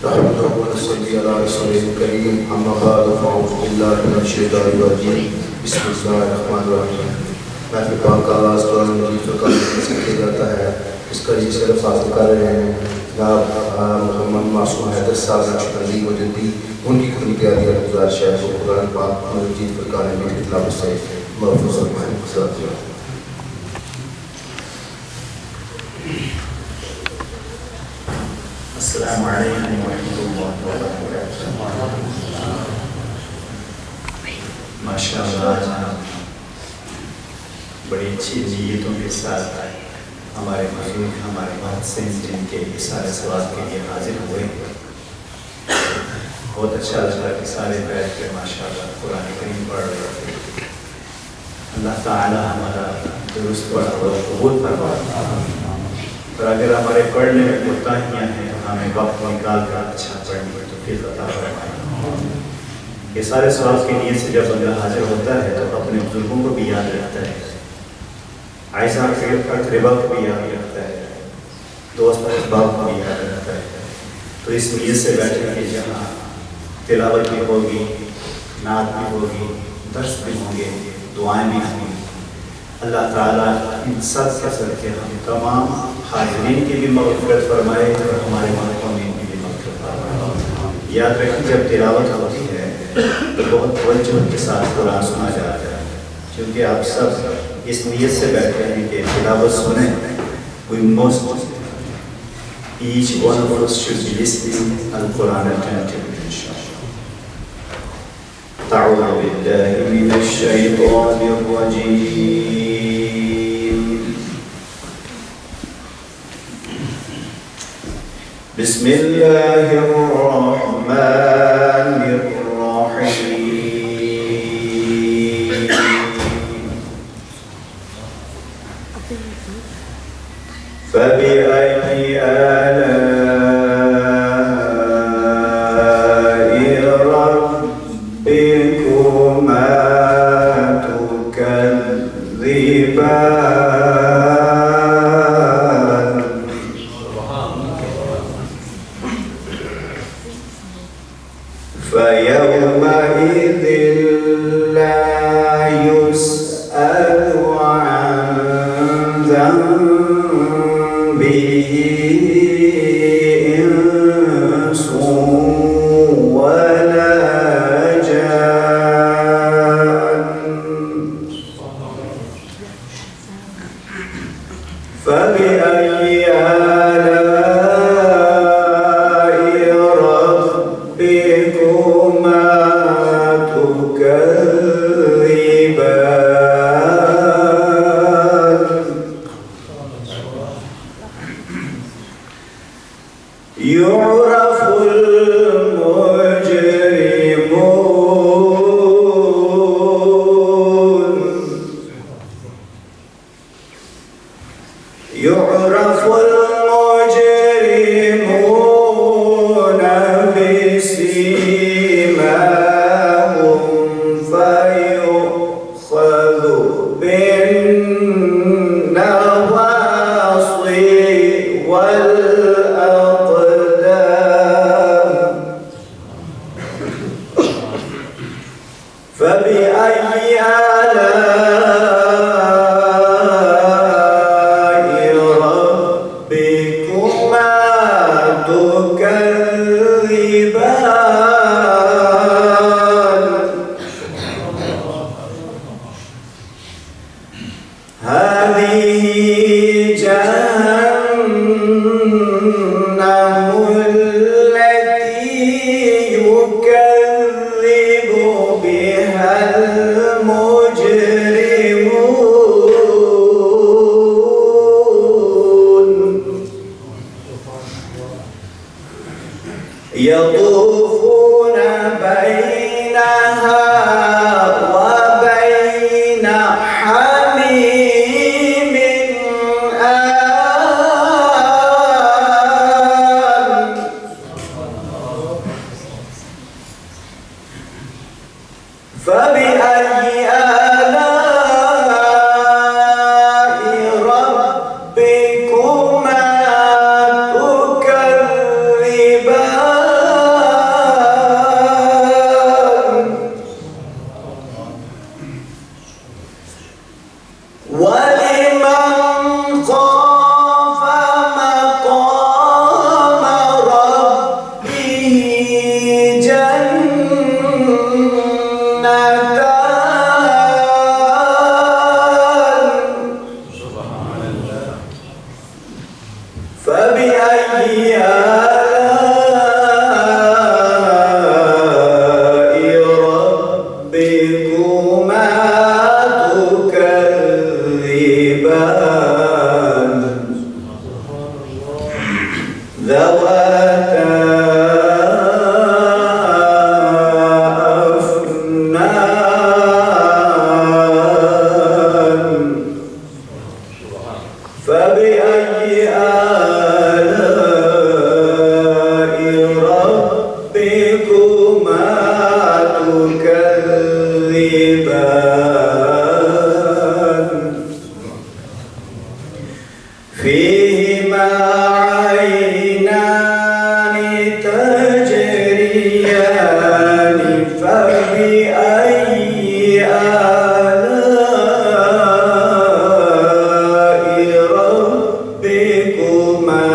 نحمده ونصلي على رسوله الكريم أما بعد فأعوذ بالله من الشيطان الرجيم بسم الله الرحمن الرحيم محفل پاک کا آغاز قرآن مجید فرقان سے کیا جاتا ہے. اس کا جس طرف حاصل کر رہے ہیں جناب محمد معصوم حیدر صاحب نقشبندی مجدی. ان کی کتنی پیاری گزارش ہے وہ قرآن پاک مجید فرقان مجید کی تلاوت سے محفوظ فرمائیں. السلام علیکم ورحمۃ اللہ وبرکاتہ. ماشاء اللہ بڑی اچھی نیتوں کے ساتھ ہمارے بزرگ ہمارے محسن جن کے سارے سوال کے لیے حاضر ہوئے. بہت اچھا لگا کہ سارے بیٹھ کے ماشاء اللہ قرآن کریم پڑھ رہے تھے. اللہ تعالی ہمارا درست پڑھا ہوا قبول فرمائے. اور اگر ہمارے پڑھنے میں کوتاہیاں ہیں تو ہمیں وقت نکال کر اچھا پڑھنے کی توفیق عطا فرمائے. یہ سارے سوال کی نیت سے جب بندہ حاضر ہوتا ہے تو اپنے بزرگوں کو بھی یاد رکھتا ہے, عائشہ اقربا کو بھی یاد رکھتا ہے, دوست احباب کو بھی یاد رکھتا ہے. تو اس نیت سے بیٹھے کہ جہاں تلاوت بھی ہوگی, نعت بھی ہوگی, درس بھی ہوں گے, دعائیں بھی ہوں گی. اللہ تعالیٰ ان سب کا صدقے ہم تمام حاضرین کی بھی مغفرت فرمائے اور ہمارے محترمین کی بھی مغفرت فرمائے. یاد رکھیں جب تلاوت ہوتی ہے تو بہت توجہ کے ساتھ قرآن سنا جاتا ہے, کیونکہ آپ سب اس نیت سے بیٹھے ہیں کہ تلاوت سنیں. We must, each one of us should be listening al-Quran attentively. أعوذ بالله من الشيطان الرجيم. بسم الله الرحمن الرحيم. فبأي آلاء ربكما تكذبان. فيومئذ لا يسأل عن ذنبه إنس ولا جان. فبأي آلاء ربكما تكذبان. يعرف المجرمون بسيماهم فيؤخذ بالنواصي والأقدام. فبأي آلاء ربكما تكذبان. هذه جهنم التي يكذب بها المجرمون. يطوفون بينها وبين حميم آن. فبأي آلاء ربكما تكذبان. ربكما تكذبان فيهما عينان تجريان فبأي آلاء ربكما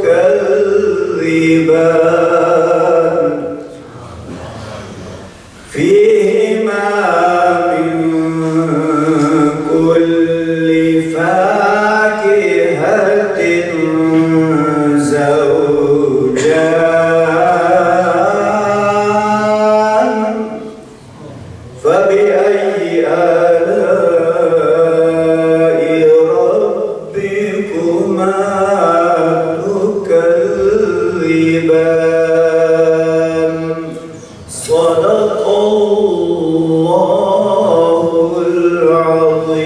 تكذبان فيهما من كل فاكهة زوجان فبأي آلاء ربكما تكذبان صدق الله العظيم.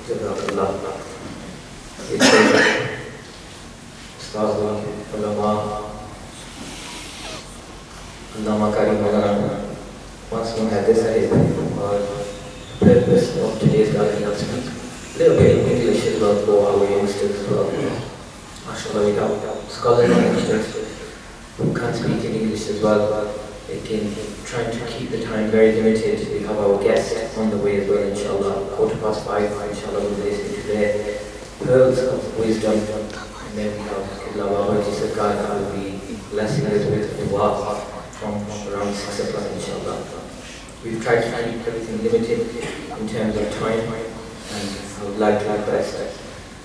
جزاک اللہ استاد علماء علامہ قاری مولانا Muslim had this idea or purpose of today's gathering announcement. A little bit in English as well for our youngsters as well. MashaAllah, we have scholars and youngsters who can't speak in English as well. Again, trying to keep the time very limited. We have our guests on the way as well, inshallah. 5:15, inshallah, we'll be listening to their pearls of wisdom. And then we have Qibla Babaji Sarkar who will be blessing us with dua from around 6 o'clock, inshallah. We've tried to keep everything limited in terms of time, and I would like to request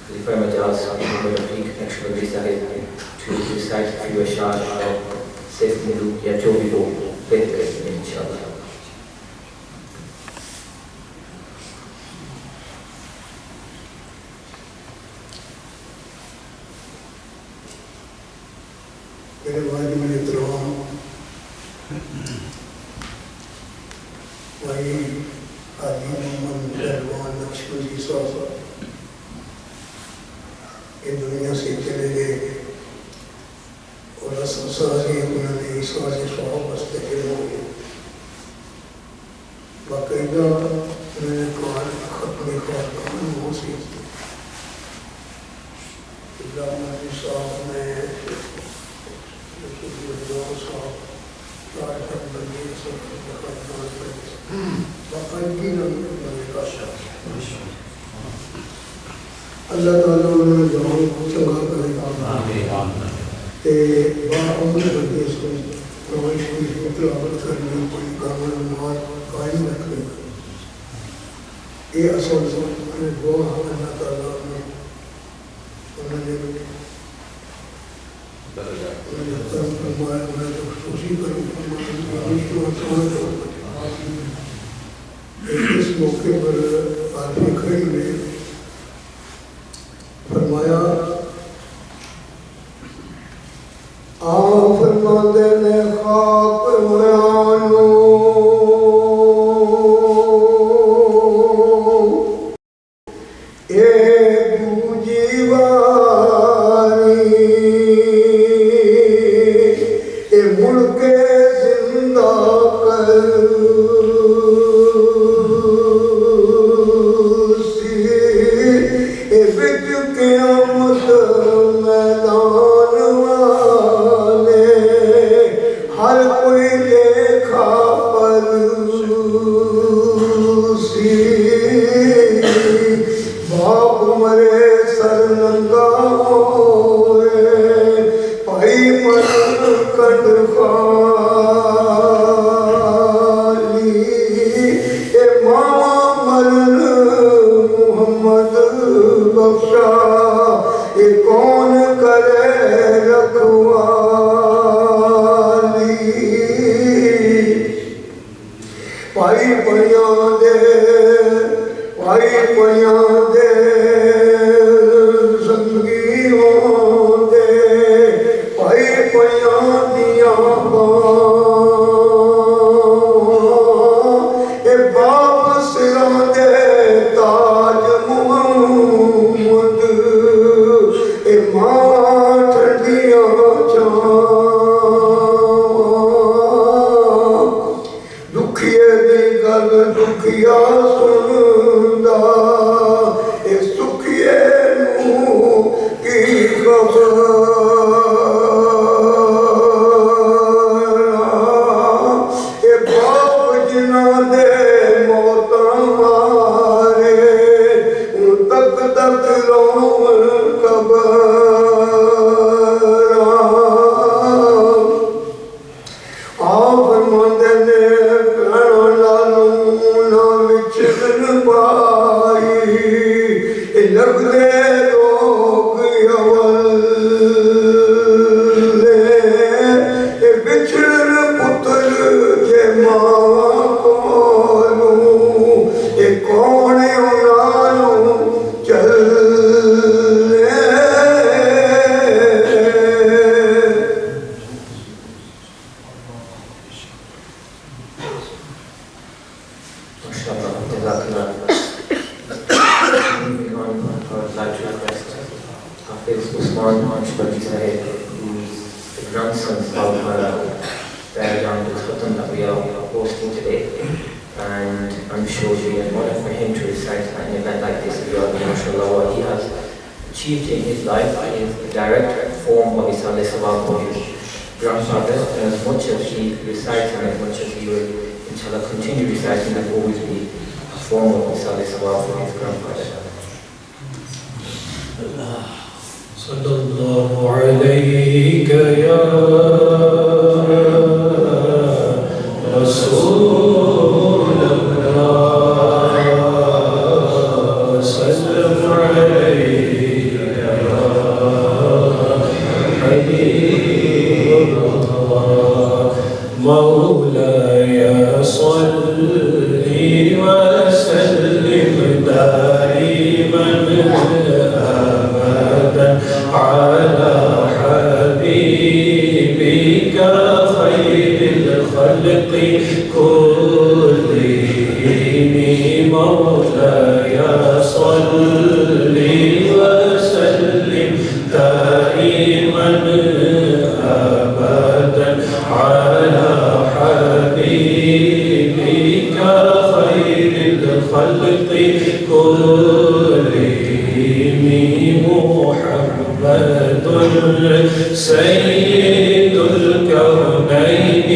Khalifa Majaz Sahib National Sahib to recite a few ashar of Saif Muluk ya jo bhi ho behtar hai, inshallah. میرے بھائی میں احترام بھائی حاجی محمد پہلوان لکشمن جی صاحب یہ دنیا سے چلے گئے اور اصل سازی انہوں نے اس واضح صحاب مستقل ہو گئے. باقاعدہ میں نے ختم خاتم موسی علامہ جی صاحب نے اللہ تعالیٰ انہوں نے جوان کو چنگا کرے گا تے باعمر بندے سے قرآن شریف کی تلاوت کرنے کوئی کامل نماز قائم رکھنے یہ اصل سے دعا اللہ تعالیٰ نے انہوں نے کرم فرمایا انہوں نے خصوصی کرم فرمایا. اس موقع پر عارفی کھڑی نے فرمایا آپ فرماتے نے خاک میانو اے باپ سراں دے تاج محمد اے ماں ٹھنڈیاں چھاں دکھیے دی گل دکھیا سندا اے سکھیے نو کی خبر اے باپ جنہاں دے موتاں مارے ان تک تک رون قبر آپ مندے نے کہنا لالونا وچھن پائی اے لگ دے روگ اولے اے بچھڑ پتر جے ماں کولوں اے کونے انہوں چلے MashaAllah, Jazakallah. Moving on, I would like to request Hafiz Usman Ashbari Sahib, who's the grandson of Darjan Khatam that we are hosting today. And I'm sure it will be an honor for him to recite at an event like this. We all know, mashallah, what he has achieved in his life is a direct form of Isale Sawab for his grandfather. And as much as he recites and as much as he will, inshallah, continue reciting, there will always be a form of Isale Sawab for his grandfather. Sallallahu alayka ya Rasulullah, sallam alayka ya Habibullah, Mawlaya salli wa sallim daiman على حبيبك خير الخلق كلهم مولاي صل وسلم دائما أبدا على حبيبك خير الخلق كلهم محمد سيد الكونين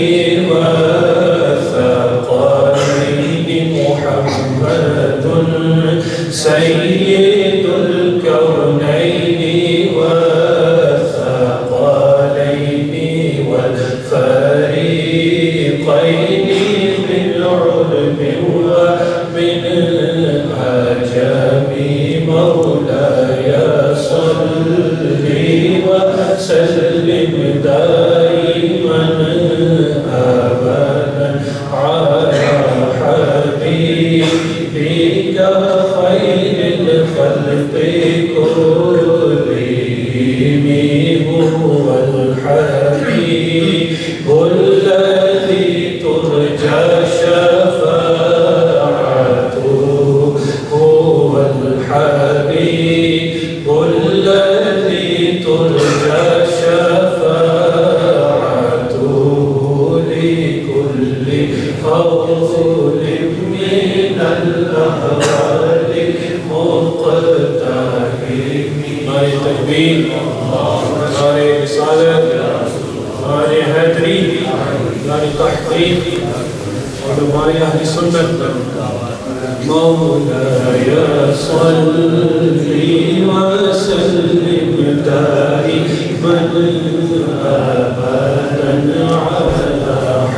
والثقلين محمد سيد الكونين والثقلين والفريقين من علم ومن عجم مولاي صل وسلم دائما أبدا على حبيبك خير الخلق كلهم هو الحبيب الذي ترجى شفاعته هو الحبيب الذي ترجى شفاعته لكل قول من الأهوال مقتحم. نعرہ تکبیر، نعرہ رسالت، نعرہ حیدری، نعرہ تحقیق اور ہمارے اہل سنت مولاي صل وسلم دائما أبدا على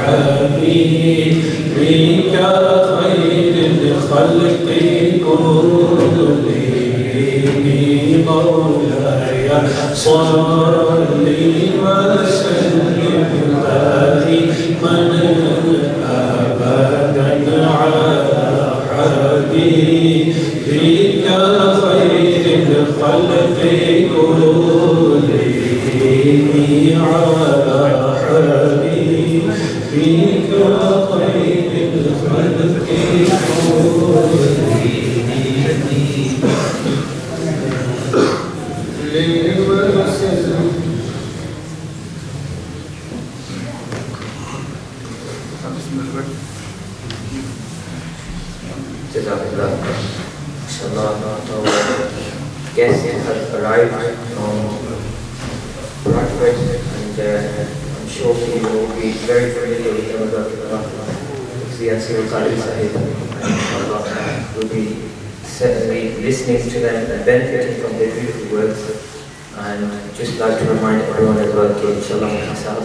حبيبك خير الخلق كلهم مولاي صل وسلم دائما أبدا على حبيبك خير الخلق كلهم على حبيبك خير الخلق Guest has arrived from Bradford, and I'm sure he will be very familiar with the Ansar Khalid Sahib. Will be certainly listening to them and benefiting from their beautiful words. And just like to remind everyone as well that inshallah myself,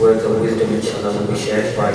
words of wisdom inshallah will be shared by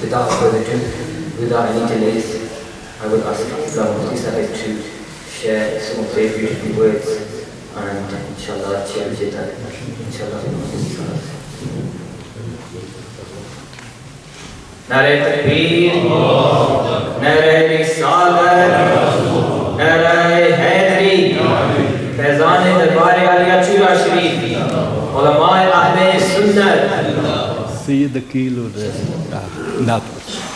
Without further ado, without any delays, I would ask Qibla Mufti Sahib to share some of their beautiful words and inshallah change it and inshallah. Nare Takbir, Nare Risalat, Nare Haidari, Faizan Darbar Aliya Chura Sharif, Ulama Ahle Sunnat, Sayyid Akil Nath.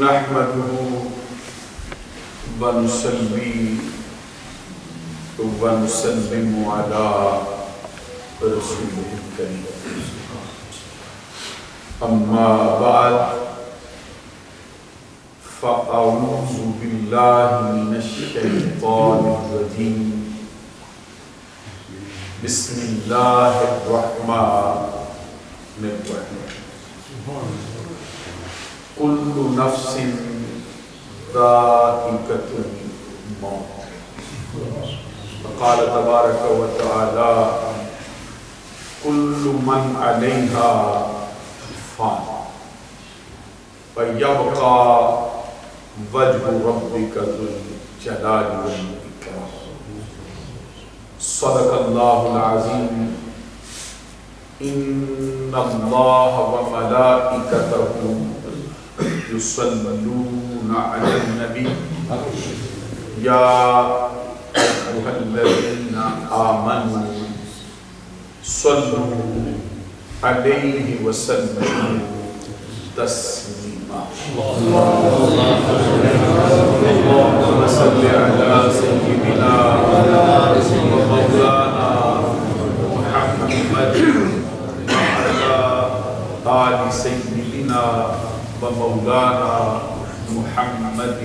نحمده ونصلي ونسلم على رسوله الكريم أما بعد فأعوذ بالله من الشيطان الرجيم بسم الله الرحمن الرحيم كل نفس ذائقة الموت وقال تبارك وتعالى كل من عليها فان ويبقى وجه ربك ذو الجلال والإكرام صدق الله العظيم إن الله وملائكته يصلون على النبي يا أيها الذين آمنوا صلوا عليه وسلموا تسليما اللهم صل على سيدنا ومولانا محمد وعلى آل سيدنا ومولانا محمد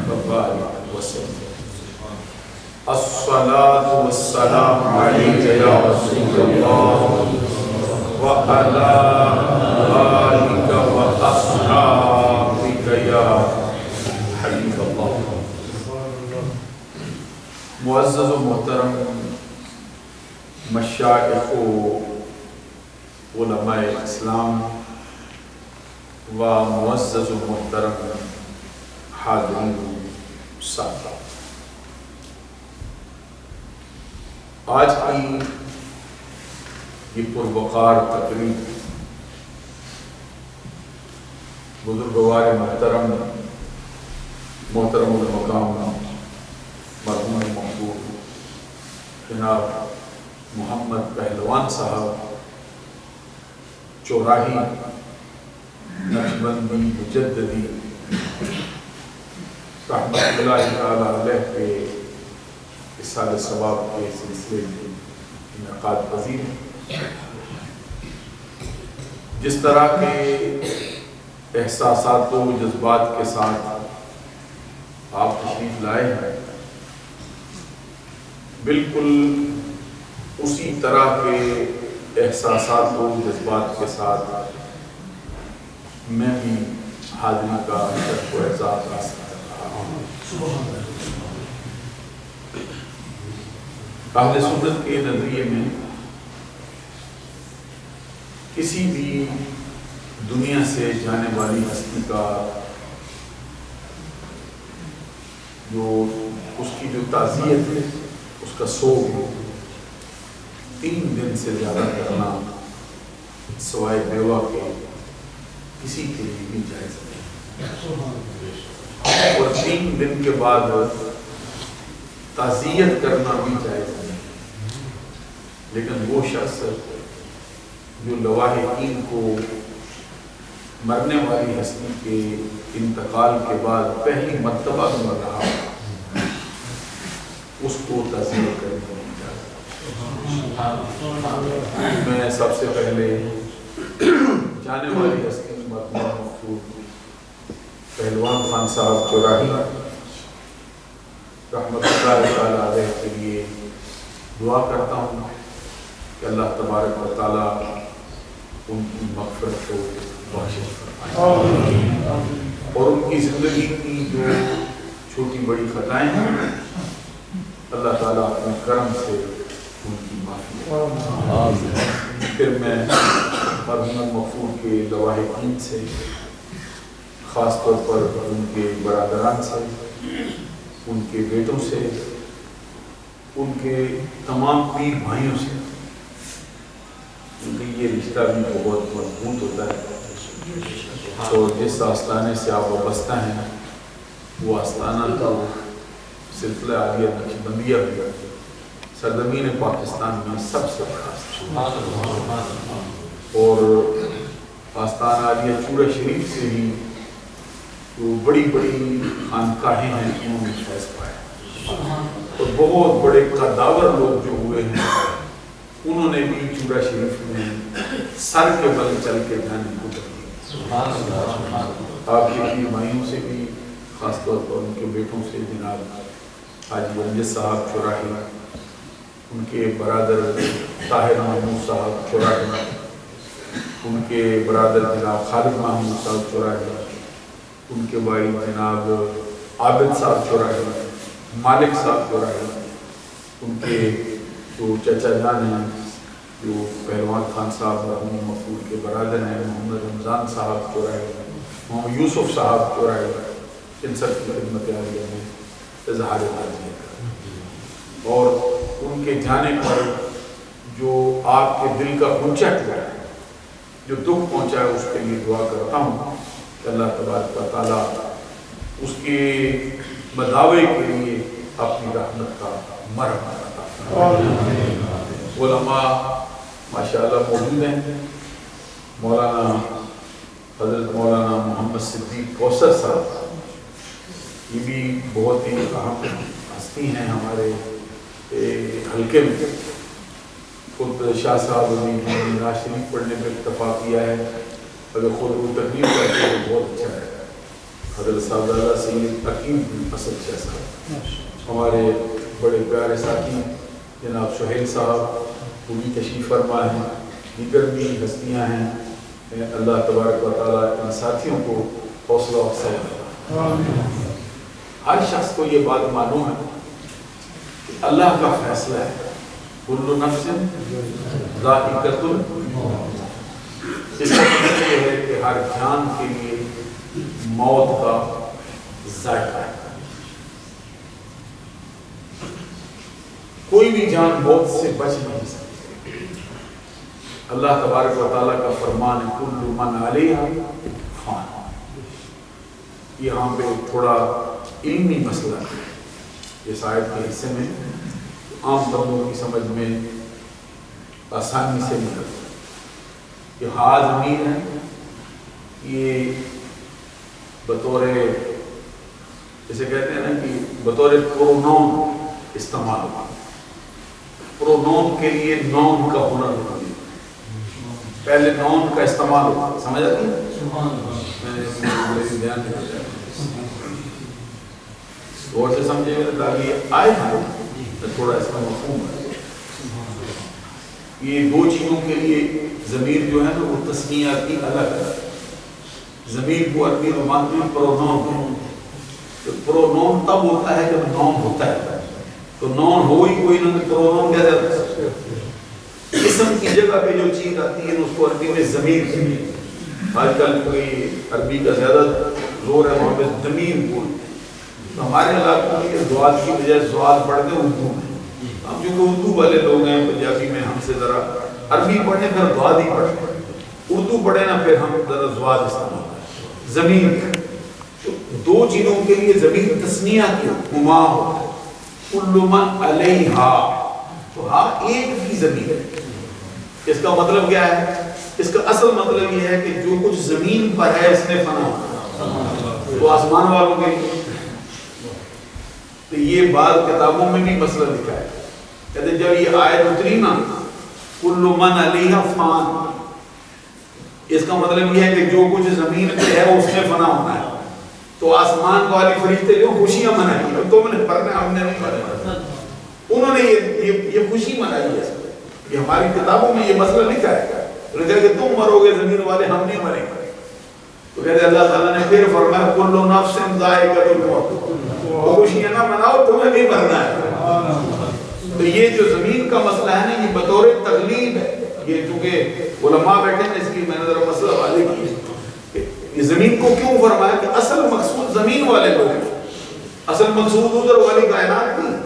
وبارك وسلم الصلاة والسلام عليك يا رسول الله وعلى آلك وأصحابك يا حبيب الله. معزز و محترم مشائخ و علماء اسلام و معزز و محترم حاضرین سادہ، آج کی یہ پروقار تقریب بزرگوار محترم المقام مرحوم مقبول جناب محمد پہلوان صاحب چوراہی نقشبندی مجددی رحمۃ اللہ تعالیٰ علیہ کے اصحاب ثواب کے سلسلے میں انعقاد پذیر ہیں. جس طرح کے احساسات و جذبات کے ساتھ آپ تشریف لائے ہیں، بالکل اسی طرح کے احساسات و جذبات کے ساتھ میں بھی حاضری کا شرف و اعزاز حاصل کر رہا ہوں. اہل سنت کے نظریے میں کسی بھی دنیا سے جانے والی ہستی کا جو اس کی جو تعزیت ہے، اس کا سوگ 3 دن سے زیادہ کرنا سوائے بیوہ کے کسی کے لیے بھی جائز نہیں، اور 3 دن کے بعد تعزیت کرنا بھی جائز نہیں. لیکن وہ شخص جو لواحقین کو مرنے والی ہستی کے انتقال کے بعد پہلی مرتبہ مر رہا اس کو تعزیت کرنے کی اجازت. میں سب سے پہلے جانے والی ہستی مرحوم مقبول پہلوان خان صاحب چوراہی رحمۃ اللہ تعالیٰ علیہ کے لیے دعا کرتا ہوں کہ اللہ تبارک و تعالیٰ ان کی مغفرت کو بخشش فرمائے اور ان کی زندگی کی جو چھوٹی بڑی خطائیں ہیں اللہ تعالیٰ اپنے کرم سے ان کی معافی فرمائے. پھر میں مرحوم مغفور کے لواحقین سے، خاص طور پر ان کے برادران سے، ان کے بیٹوں سے، ان کے تمام پیر بھائیوں سے، کیونکہ یہ رشتہ بھی بہت مضبوط ہوتا ہے. تو جس آستانے سے آپ وابستہ ہیں وہ آستانہ کا سلسلہ عالیہ نقشبندیہ بھی سرزمین پاکستان میں سب سے بڑا اور آستانہ عالیہ چورہ شریف سے ہی جو بڑی بڑی خانقاہیں ہیں انہوں نے فیض پایا، اور بہت بڑے قداور لوگ جو ہوئے ہیں انہوں نے بھی چورا شریف میں سر کے بل چل کے جانے کو دیا۔ آپ کی مائیوں سے بھی، خاص طور پر ان کے بیٹوں سے، جناب حاجی رنجت صاحب چوراہی، ان کے برادر طاہر محمود صاحب چوراہی، ان کے برادر جناب خالد محمود صاحب چوراہی، ان کے بھائی جناب عابد صاحب چوراہی، مالک صاحب چوراہی، ان کے جو چچا جان ہیں جو پہلوان خان صاحب مرحوم مفعول کے برادر ہیں، محمد رمضان صاحب چوراہی، محمد یوسف صاحب چوراہی، ان سب کی خدمت عالیہ میں اظہار تعزیت ہے، اور ان کے جانے پر جو آپ کے دل کا اونچا ٹوٹا ہے، جو دکھ پہنچا ہے، اس کے لیے دعا کرتا ہوں کہ اللہ تبارک و تعالیٰ اس کے مداوے کے لیے اپنی رحمت کا مرحم عطا فرمائے۔ علماء ماشاءاللہ موجود ہیں، مولانا حضرت مولانا محمد صدیق کوثر صاحب، یہ بھی بہت ہی اہم ہستی ہیں ہمارے حلقے میں۔ خود شاہ صاحب نے نواز شریف پڑھنے میں اتفاق کیا ہے، اگر خود وہ تقریر کرتے ہیں تو بہت اچھا ہے۔ حضرت صاحب سید حکیم اسد شاہ صاحب، ہمارے بڑے پیارے ساتھی جناب سہیل صاحب، وہ بھی تشریف فرما ہیں، دیگر بھی ہستیاں ہیں۔ اللہ تبارک و تعالیٰ ان ساتھیوں کو حوصلہ افزائی کرے۔ ہر شخص کو یہ بات معلوم ہے کہ اللہ کا فیصلہ ہے، کل نفس ذائقۃ الموت۔ اس کا مطلب یہ ہے کہ ہر جان کے لیے موت کا ذائقہ ہے، کوئی بھی جان موت سے بچ نہیں سکتی۔ اللہ تبارک و تعالیٰ کا فرمان ہے کل من علیہا فان۔ یہاں پہ تھوڑا علمی مسئلہ ہے اس آیت کے حصے میں، عام بندوں کی سمجھ میں آسانی سے نکلتا ہے۔ یہ ہا ضمیر ہے، یہ بطور جیسے کہتے ہیں نا کہ بطور پرونون استعمال ہوگا۔ پرونون کے لیے نون کا ہونا ضروری ہے، پہلے نون کا استعمال ہوگا، سمجھ آتی ہے؟ غور سے سمجھے گا تاکہ یہ آئے تو تھوڑا اس کا مفہوم ہے۔ یہ دو چیزوں کے لیے ضمیر جو ہے نا وہ تسنیاتی الگ ہے۔ ضمیر کو عربی میں مانتے ہیں پرونون ہے، پرونون تب ہوتا ہے جب نون ہوتا ہے، تو نون ہو ہی کوئی نہ پرونون کہہ جاتا ہے۔ اسم کی جگہ پہ جو چیز آتی ہے اس کو عربی میں ضمیر کہتے ہیں۔ آج کل کوئی عربی کا زیادہ زور ہے وہاں پہ ضمیر بول، تو ہمارے علاقوں میں یہ زوال کی بجائے زوال پڑھتے اردو میں۔ ہم جو کہ اردو والے لوگ ہیں پنجابی میں ہم سے ذرا عربی پڑھیں پھر زوال ہی پڑھیں، اردو پڑھیں نا پھر ہم ذرا زوال استعمال کریں۔ ضمیر دو چیزوں کے لیے ضمیر تسنیہ کی ہما ہوتا ہے، کل من علیہا، تو ہاں ایک بھی ضمیر ہے۔ اس کا مطلب کیا ہے؟ اس کا اصل مطلب یہ ہے کہ جو کچھ زمین پر ہے اس نے فنا ہونا، تو آسمان والوں کے لیے تو یہ بعض کتابوں میں بھی مسئلہ لکھا ہے، کہتے جب یہ آیت اتری نا کل من علیہا فان، اس کا مطلب یہ ہے کہ جو کچھ زمین پہ ہے اس نے فنا ہونا ہے، تو آسمان والی فرشتے جو خوشیاں منائی، تم نے پڑھنا ہم نے نہیں پڑھنا، انہوں نے یہ خوشی منائی ہے۔ یہ ہماری کتابوں میں یہ مسئلہ لکھا ہے، انہوں نے کہا کہ تم مرو گے زمین والے، ہم نہیں مریں گے۔ تو کہتے اللہ تعالیٰ نے پھر فرمایا کل نفس ذائقۃ الموت، خوشیاں نہ مناؤ تمہیں بھی مرنا ہے۔ تو یہ جو زمین کا مسئلہ ہے نا یہ بطور تغلیب ہے، یہ چونکہ علماء بیٹھے ہیں اس لیے میں نے ذرا مسئلہ والے کی یہ زمین کو کیوں فرمایا کہ اصل مقصود زمین والے لوگ ہیں، اصل مقصود ادھر والی کائنات نہیں،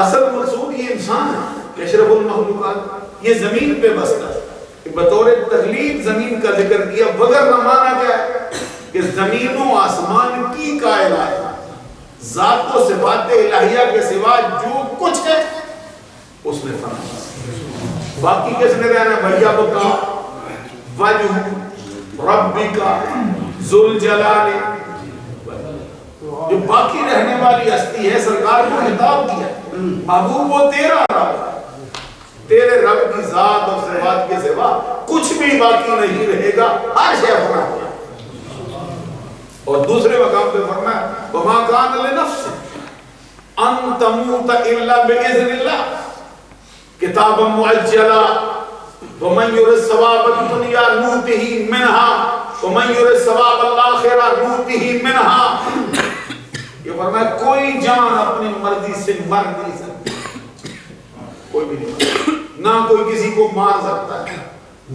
اصل مقصود یہ انسان ہے کہ اشرف المخلوقات یہ زمین پہ بستا ہے۔ بطور تغلیب زمین کا ذکر کیا، بغیر نہ مانا کیا ہے کہ زمین و آسمان کی کائنات ذات و صفات الہیہ کے سوا جو کچھ ہے اس نے فنا، باقی کس نے کہنا بھیا وجہ ربک ذو الجلال جو باقی رہنے والی ہستی ہے، سرکار کو خطاب کیا محبوب وہ تیرا رب ہے، تیرے رب کی ذات اور صفات کے سوا کچھ بھی باقی نہیں رہے گا، ہر شے فنا ہو جائے۔ اور دوسرے مقام پہ فرمایا وَمَا كَانَ لِنَفْسٍ أَن تَمُوتَ إِلَّا بِإِذْنِ اللَّهِ كِتَابًا مُعَجَّلًا وَمَن يُرِدْ ثَوَابَ الدُّنْيَا نُؤْتِهِ مِنْهَا وَمَن يُرِدْ ثَوَابَ الْآخِرَةِ نُؤْتِهِ مِنْهَا۔ یہ فرمایا کوئی جان اپنی مرضی سے مر نہیں سکتی، کوئی بھی نہیں، نہ کوئی کسی کو مار سکتا ہے،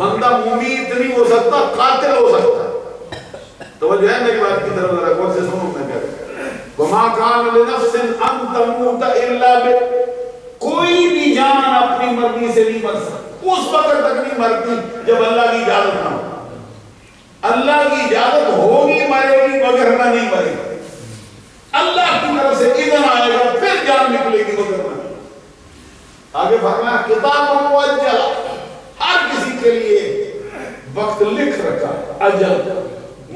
بندہ ممیت نہیں ہو سکتا، قاتل ہو سکتا ہے۔ توجہ ہے میری بات کی طرف ذرا غور سے سنو میں کہہ رہا ہوں وَمَا كَانَ لِنَفْسٍ أَن تَمُوتَ إِلَّا کوئی بھی جان اپنی مرضی سے نہیں مر سکتی، اس وقت تک نہیں مرتی جب اللہ کی اجازت نہ ہو۔ اللہ کی اجازت ہوگی مرے گی وگرنہ نہیں مرے گی، اللہ کی طرف سے اذن آئے گا پھر جان نکلے گی وگرنہ نہیں۔ آگے فرمایا کتاب موجلہ، ہر کسی کے لیے وقت لکھ رکھا ہے، اجل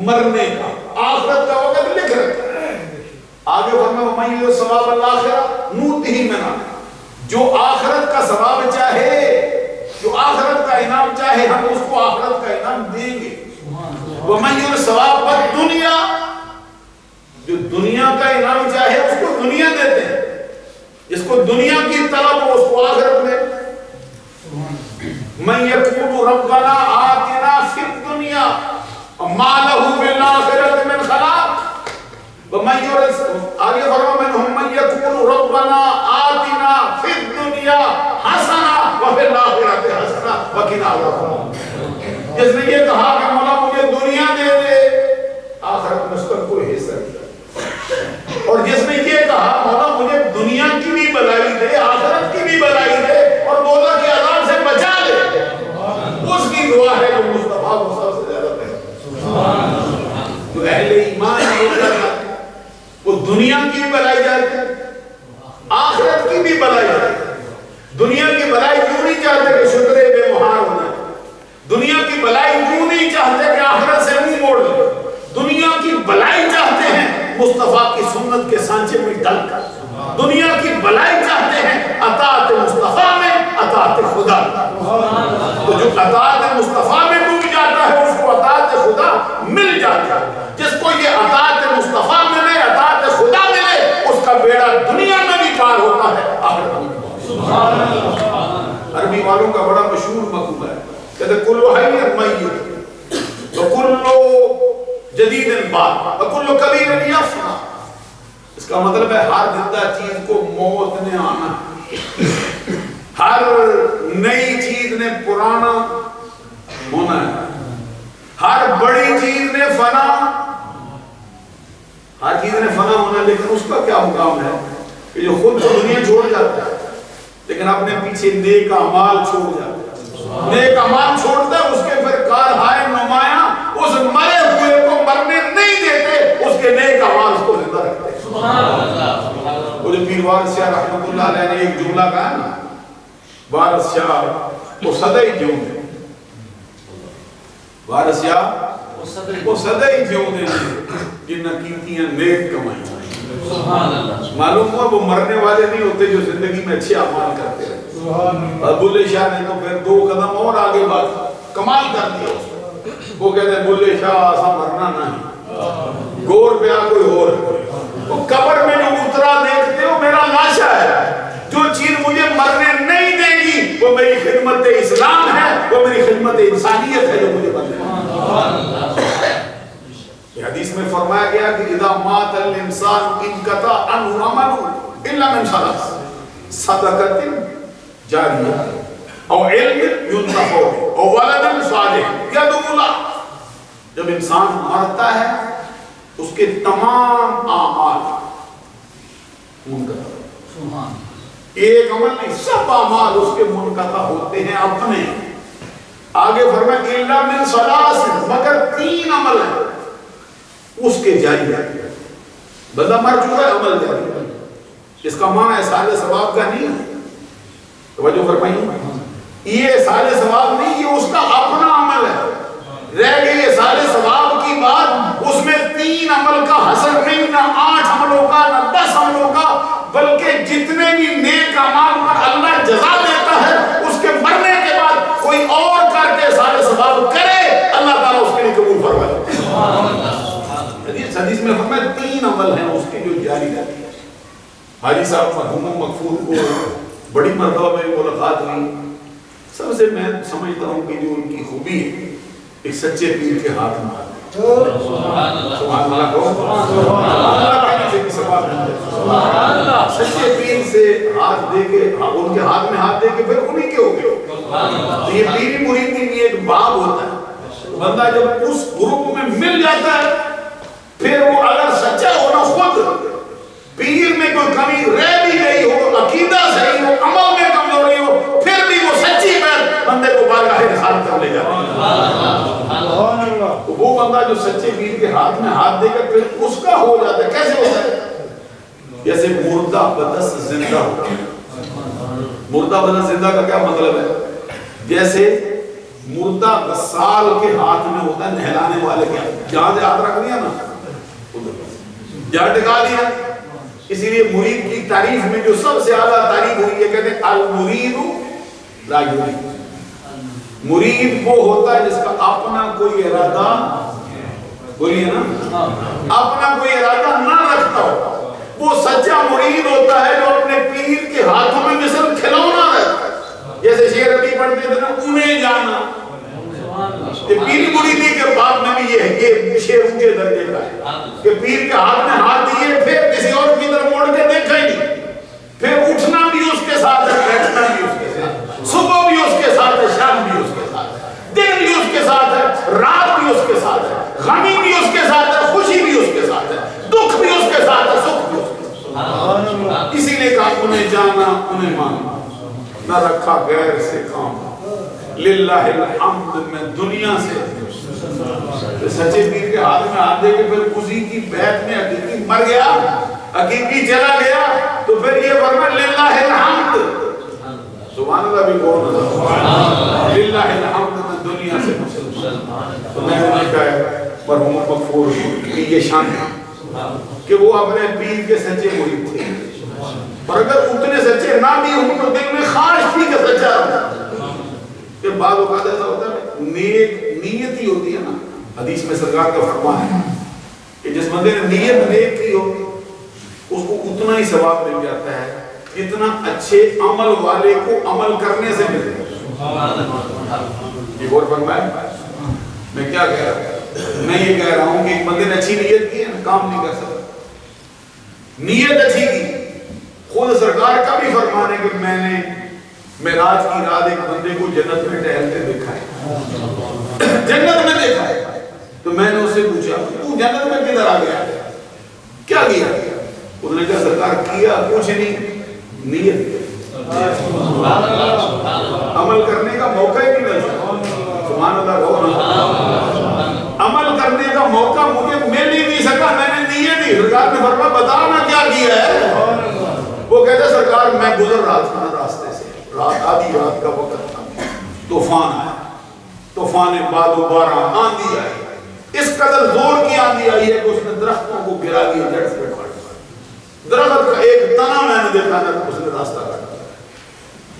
مرنے کا، آخرت کا وقت لکھ رکھا ہے۔ آگے فرمایا وَمَن يُرِدْ ثَوَابَ الْآخِرَةِ نُؤْتِهِ مِنْهَا، جو آخرت کا ثواب چاہے، جو آخرت کا انعام چاہے، ہم اس کو آخرت کا انعام دیں گے۔ وَمَن يُرِدْ ثَوَابَ الدُّنْيَا، جو دنیا کا انعام چاہے اس کو دنیا دیتے ہیں، جس کو دنیا کی طلب ہو اس کو آخرت میں۔ مَن يَقُولُ رَبَّنَا آتِنَا فِي الدُّنْيَا وَمَا لَهُ فِي الْآخِرَةِ مِنْ خَلَاقٍ وَمَن يُرِدْ، آگے فرمایا مِنْهُم مَن يَقُولُ رَبَّنَا آتِنَا فِي الدُّنْيَا حَسَنَةً وَفِي الْآخِرَةِ حَسَنَةً وَقِنَا عَذَابَ النَّارِ۔ جس نے یہ کہا کہ مولا مجھے دنیا دے دے، آخرت میں اس کا کوئی حصہ نہیں، اور جس نے یہ کہا مولا مجھے دنیا کی بھی بلائی دے، آخرت کی بھی بلائی دے، اور مولا کے عذاب سے بچا لے، اس کی دعا ہے جو مصطفیٰ کو سب سے زیادہ پہلے۔ جو اہل ایمان ہے وہ دنیا کی بھی بلائی جاتی ہے، آخرت کی بھی بلائی جاتی ہے۔ دنیا کی بلائی کیوں نہیں چاہتے کہ شکرے بے مہار ہونا ہے، دنیا کی بلائی کیوں نہیں چاہتے کہ آخرت سے منہ موڑ لے، دنیا کی بلائی چاہتے ہیں مصطفیٰ کی سنت کے سانچے میں ڈل کر، دنیا کی بلائی چاہتے ہیں اطاعت مصطفیٰ میں، اطاعت خدا۔ تو جو اطاعت مصطفیٰ میں ڈوب جاتا ہے اس کو اطاعت خدا مل جاتا ہے، جس کو یہ اطاعت مصطفیٰ ملے، اطاعت خدا ملے، اس کا بیڑا دنیا میں بھی پار ہوتا ہے، آخرت میں بھی۔ عربی والوں کا بڑا مشہور مقولہ ہے، کہتے کل حی میت وکل جدید بات وکل کبیر یفنا۔ اس کا مطلب ہے ہر زندہ چیز کو موت نے آنا، ہر نئی چیز نے پرانا ہونا ہے، ہر بڑی چیز نے فنا، ہر چیز نے فنا ہونا ہے، لیکن اس کا کیا مقام ہے کہ جو خود کو دنیا چھوڑ جاتا ہے لیکن اپنے پیچھے نیک اعمال چھوڑ جاتا ہے، نیک اعمال چھوڑتا ہے، اس کے پھر کار ہائے نمایاں اس مرے ہوئے کو مرنے نہیں دیتے، اس کے نیک اعمال اس کو زندہ رکھتے ہیں۔ وہ جو پیر وارث شاہ رحمۃ اللہ علیہ نے ایک جملہ کہا نا، وارث شاہ وہ سدائی جیوں دے، وارث شاہ وہ سدائی جیوں دے جن کیتیاں نیک کمائیں۔ معلوم ہوا وہ مرنے والے نہیں ہوتے جو زندگی میں اچھے اعمال کرتے رہتے۔ بلے شاہ نے تو پھر 2 قدم اور آگے بات کمال کر دیا، وہ کہتے ہیں بلے شاہ ایسا مرنا نہیں، گور پہ کوئی اور، وہ قبر میں جو اترا دیکھتے ہو میرا لاشا ہے، جو چیز مجھے مرنے نہیں دے گی وہ میری خدمت اسلام ہے، وہ میری خدمت انسانیت ہے جو مجھے مرنے۔ یہ حدیث میں فرمایا گیا کہ اذا مات الانسان انقطع عنه عمله الا من 3 صدقۃ جاریہ او علم ينتفع او ولد صالح يدعو له۔ جب انسان مرتا ہے اس کے تمام اعمال منقطع، ایک عمل نہیں سب اعمال اس کے منقطع ہوتے ہیں اپنے۔ آگے فرمایا الا من 3 مگر 3 عمل ہیں اس کے جاری ہے، بندہ مر چکا ہے عمل جاری ہے، اس کا معنی احسان ثواب کا نہیں ہے، توجہ فرمائیے، یہ احسان ثواب نہیں، یہ اس کا اپنا عمل ہے۔ رہ گئی احسان ثواب کی بات، اس میں 3 عمل کا حسر نہیں، نہ 8 بھی نیک اعمال پر اللہ جزا دیتا ہے، اس کے مرنے کے بعد کوئی اور کر کے سارے ثواب کرے، اللہ تعالیٰ اس کے لیے قبول فرمائے۔ حدیث میں فرمایا 3 عمل ہیں اس کے جو جاری رہتے ہیں۔ حاجی صاحب مرحوم مغفور کو بڑی مرتبہ میں ملاقات ہوئی، سب سے میں سمجھتا ہوں کہ جو ان کی خوبی ہے ایک سچے پیر کے ہاتھ میں آتی ہے۔ سبحان اللہ کو اللہ کہنے سے بھی ثواب ملتا ہے۔ سچے پیر سے ہاتھ دے کے، ان کے ہاتھ میں ہاتھ دے کے پھر انہیں کے ہو گئے۔ تو یہ پیری مریدی بھی ایک باب ہوتا ہے، بندہ جب اس گروپ میں مل جاتا ہے پھر وہ اگر سچا ہونا خود پیر میں کوئی کمی رہ بھی گئی ہو، عقیدہ صحیح ہو، عمل میں کمزوری ہو، پھر بھی وہ سچی بات بندے کو بارگاہ رسالت کر لے جاتا ہے۔ تو وہ بندہ جو سچے پیر کے ہاتھ میں ہاتھ دے کر پھر اس کا ہو جاتا ہے، کیسے ہوتا ہے؟ جیسے مردہ بدس زندہ ہوتا ہے۔ مردہ بدس زندہ کا کیا مطلب ہے؟ جیسے مردہ غسال کے ہاتھ میں ہوتا ہے، نہلانے والے کے ہاتھ، جہاں سے ہاتھ رکھ دیا نا جہاں ٹکا دیا۔ اسی لیے مرید کی تعریف میں جو سب سے اعلیٰ تعریف ہوئی ہے، کہتے ہیں المرید لا یرید۔ مرید وہ ہوتا ہے جس کا اپنا کوئی ارادہ، بولیے نا، اپنا کوئی ارادہ نہ رکھتا ہو، وہ سچا مرید ہوتا ہے جو اپنے پیر کے ہاتھوں میں مثل کھلونا رہتا ہے۔ جیسے شعر علی پڑھتے تھے نا، انہیں جانا، کہ پیر مریدی کے باب میں بھی یہ شعر اونچے درجے کا ہے کہ پیر کے ہاتھ میں ہاتھ دیے پھر کسی اور کی طرف موڑ کے دیکھا ہی نہیں، پھر اٹھنا بھی اس کے ساتھ ہے، بیٹھنا بھی اس کے ساتھ، صبح بھی اس کے ساتھ ہے، شام بھی اس کے ساتھ ہے، دن بھی اس کے ساتھ ہے، رات بھی اس کے ساتھ ہے، غمی بھی اس کے ساتھ ہے، خوشی بھی اس کے ساتھ ہے، دکھ بھی اس کے ساتھ ہے، سکھ بھی اس کے ساتھ۔ اسی نے کہا انہیں جانا انہیں مانا، نہ رکھا غیر سے کام، للہ الحمد میں دنیا سے۔ سچے پیر کے ہاتھ میں ہاتھ دے کے پھر اسی کی بیعت میں حقیقی مر گیا، حقیقی چلا گیا، تو پھر یہ فرمایا للہ الحمد، سبحان اللہ بھی کون ہے، للہ الحمد میں دنیا سے مسلمان۔ تو میں نے کہا ہے مرحوم مغفور کی یہ شان ہے کہ وہ اپنے پیر کے سچے مرید تھے، اور اگر اتنے سچے نہ بھی ہوں تو دل میں خواہش تھی کہ سچا رہا۔ کہ بعض اوقات ایسا ہوتا ہے نیک نیت ہی ہوتی ہے نا، حدیث میں سرکار کا فرمان ہے کہ جس بندے نے نیت نیک کی ہو اس کو اتنا ہی ثواب مل جاتا ہے جتنا اچھے عمل والے کو عمل کرنے سے ملتا ہے۔ یہ غور فرمائیں، میں کیا کہہ رہا ہوں؟ میں یہ کہہ رہا ہوں کہ ایک بندے نے اچھی نیت کی ہے، کام نہیں کر سکتا، نیت اچھی کی۔ خود سرکار کا بھی فرمان ہے کہ میں نے معراج کی رات ایک بندے کو جنت میں ٹہلتے دیکھا ہے، جنت میں دیکھا ہے، تو میں نے اس سے پوچھا تو جنت میں کدھر آ گیا، کیا کیا؟ انہوں نے کہا سرکار کیا کچھ نہیں، نیت عمل کرنے کا موقع ہی نہیں ملتا۔ سبحان اللہ، عمل کرنے کا موقع مجھے مل ہی نہیں سکا، میں نے نیت ہی۔ سرکار نے فرمایا بتاؤ نا کیا کیا ہے؟ وہ کہتے سرکار میں گزر رہا تھا راستے سے، رات آدھی رات کا وقت تھا، طوفان آیا، طوفان بعد و بارہ آندھی آئی، اس قدر زور کی آندھی آئی ہے کہ اس نے درختوں کو گرا دیا، جڑ سے کاٹ دیا، درخت کا ایک تنا میں نے دیکھا نہ اس نے راستہ کاٹا،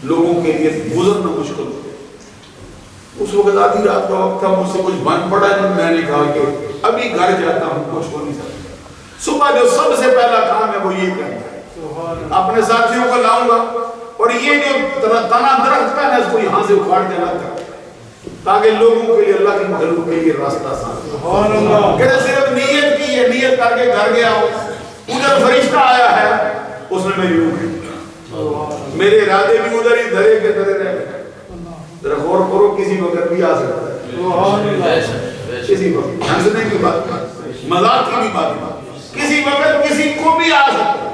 لوگوں کے لیے گزرنا مشکل ہو گیا۔ اس وقت آدھی رات کا وقت تھا، مجھ سے کچھ بن پڑا نہیں، میں نے کہا کہ ابھی گھر جاتا ہوں، کچھ ہو نہیں سکتا۔ صبح جو سب سے پہلا کام ہے وہ یہ کرنا ہے، اپنے ساتھیوں کو لاؤں گا اور یہ جو تنا درخت کا ہے اس کو یہاں سے اکھاڑ کے الگ کر، تاکہ لوگوں کے لیے اللہ کی مخلوق کے لیے راستہ آسان ہو۔ کہتے صرف نیت کی ہے، نیت کر کے گھر گیا ہوں، ادھر فرشتہ آیا ہے، اس نے میری روح کی، میرے ارادے بھی ادھر ہی دھرے کے دھرے رہ گئے۔ ذرا غور کرو، کسی وقت بھی آ سکتا ہے، کسی وقت ہنسنے کی بات، مذاق کی بھی بات، کسی وقت کسی کو بھی آ سکتا ہے،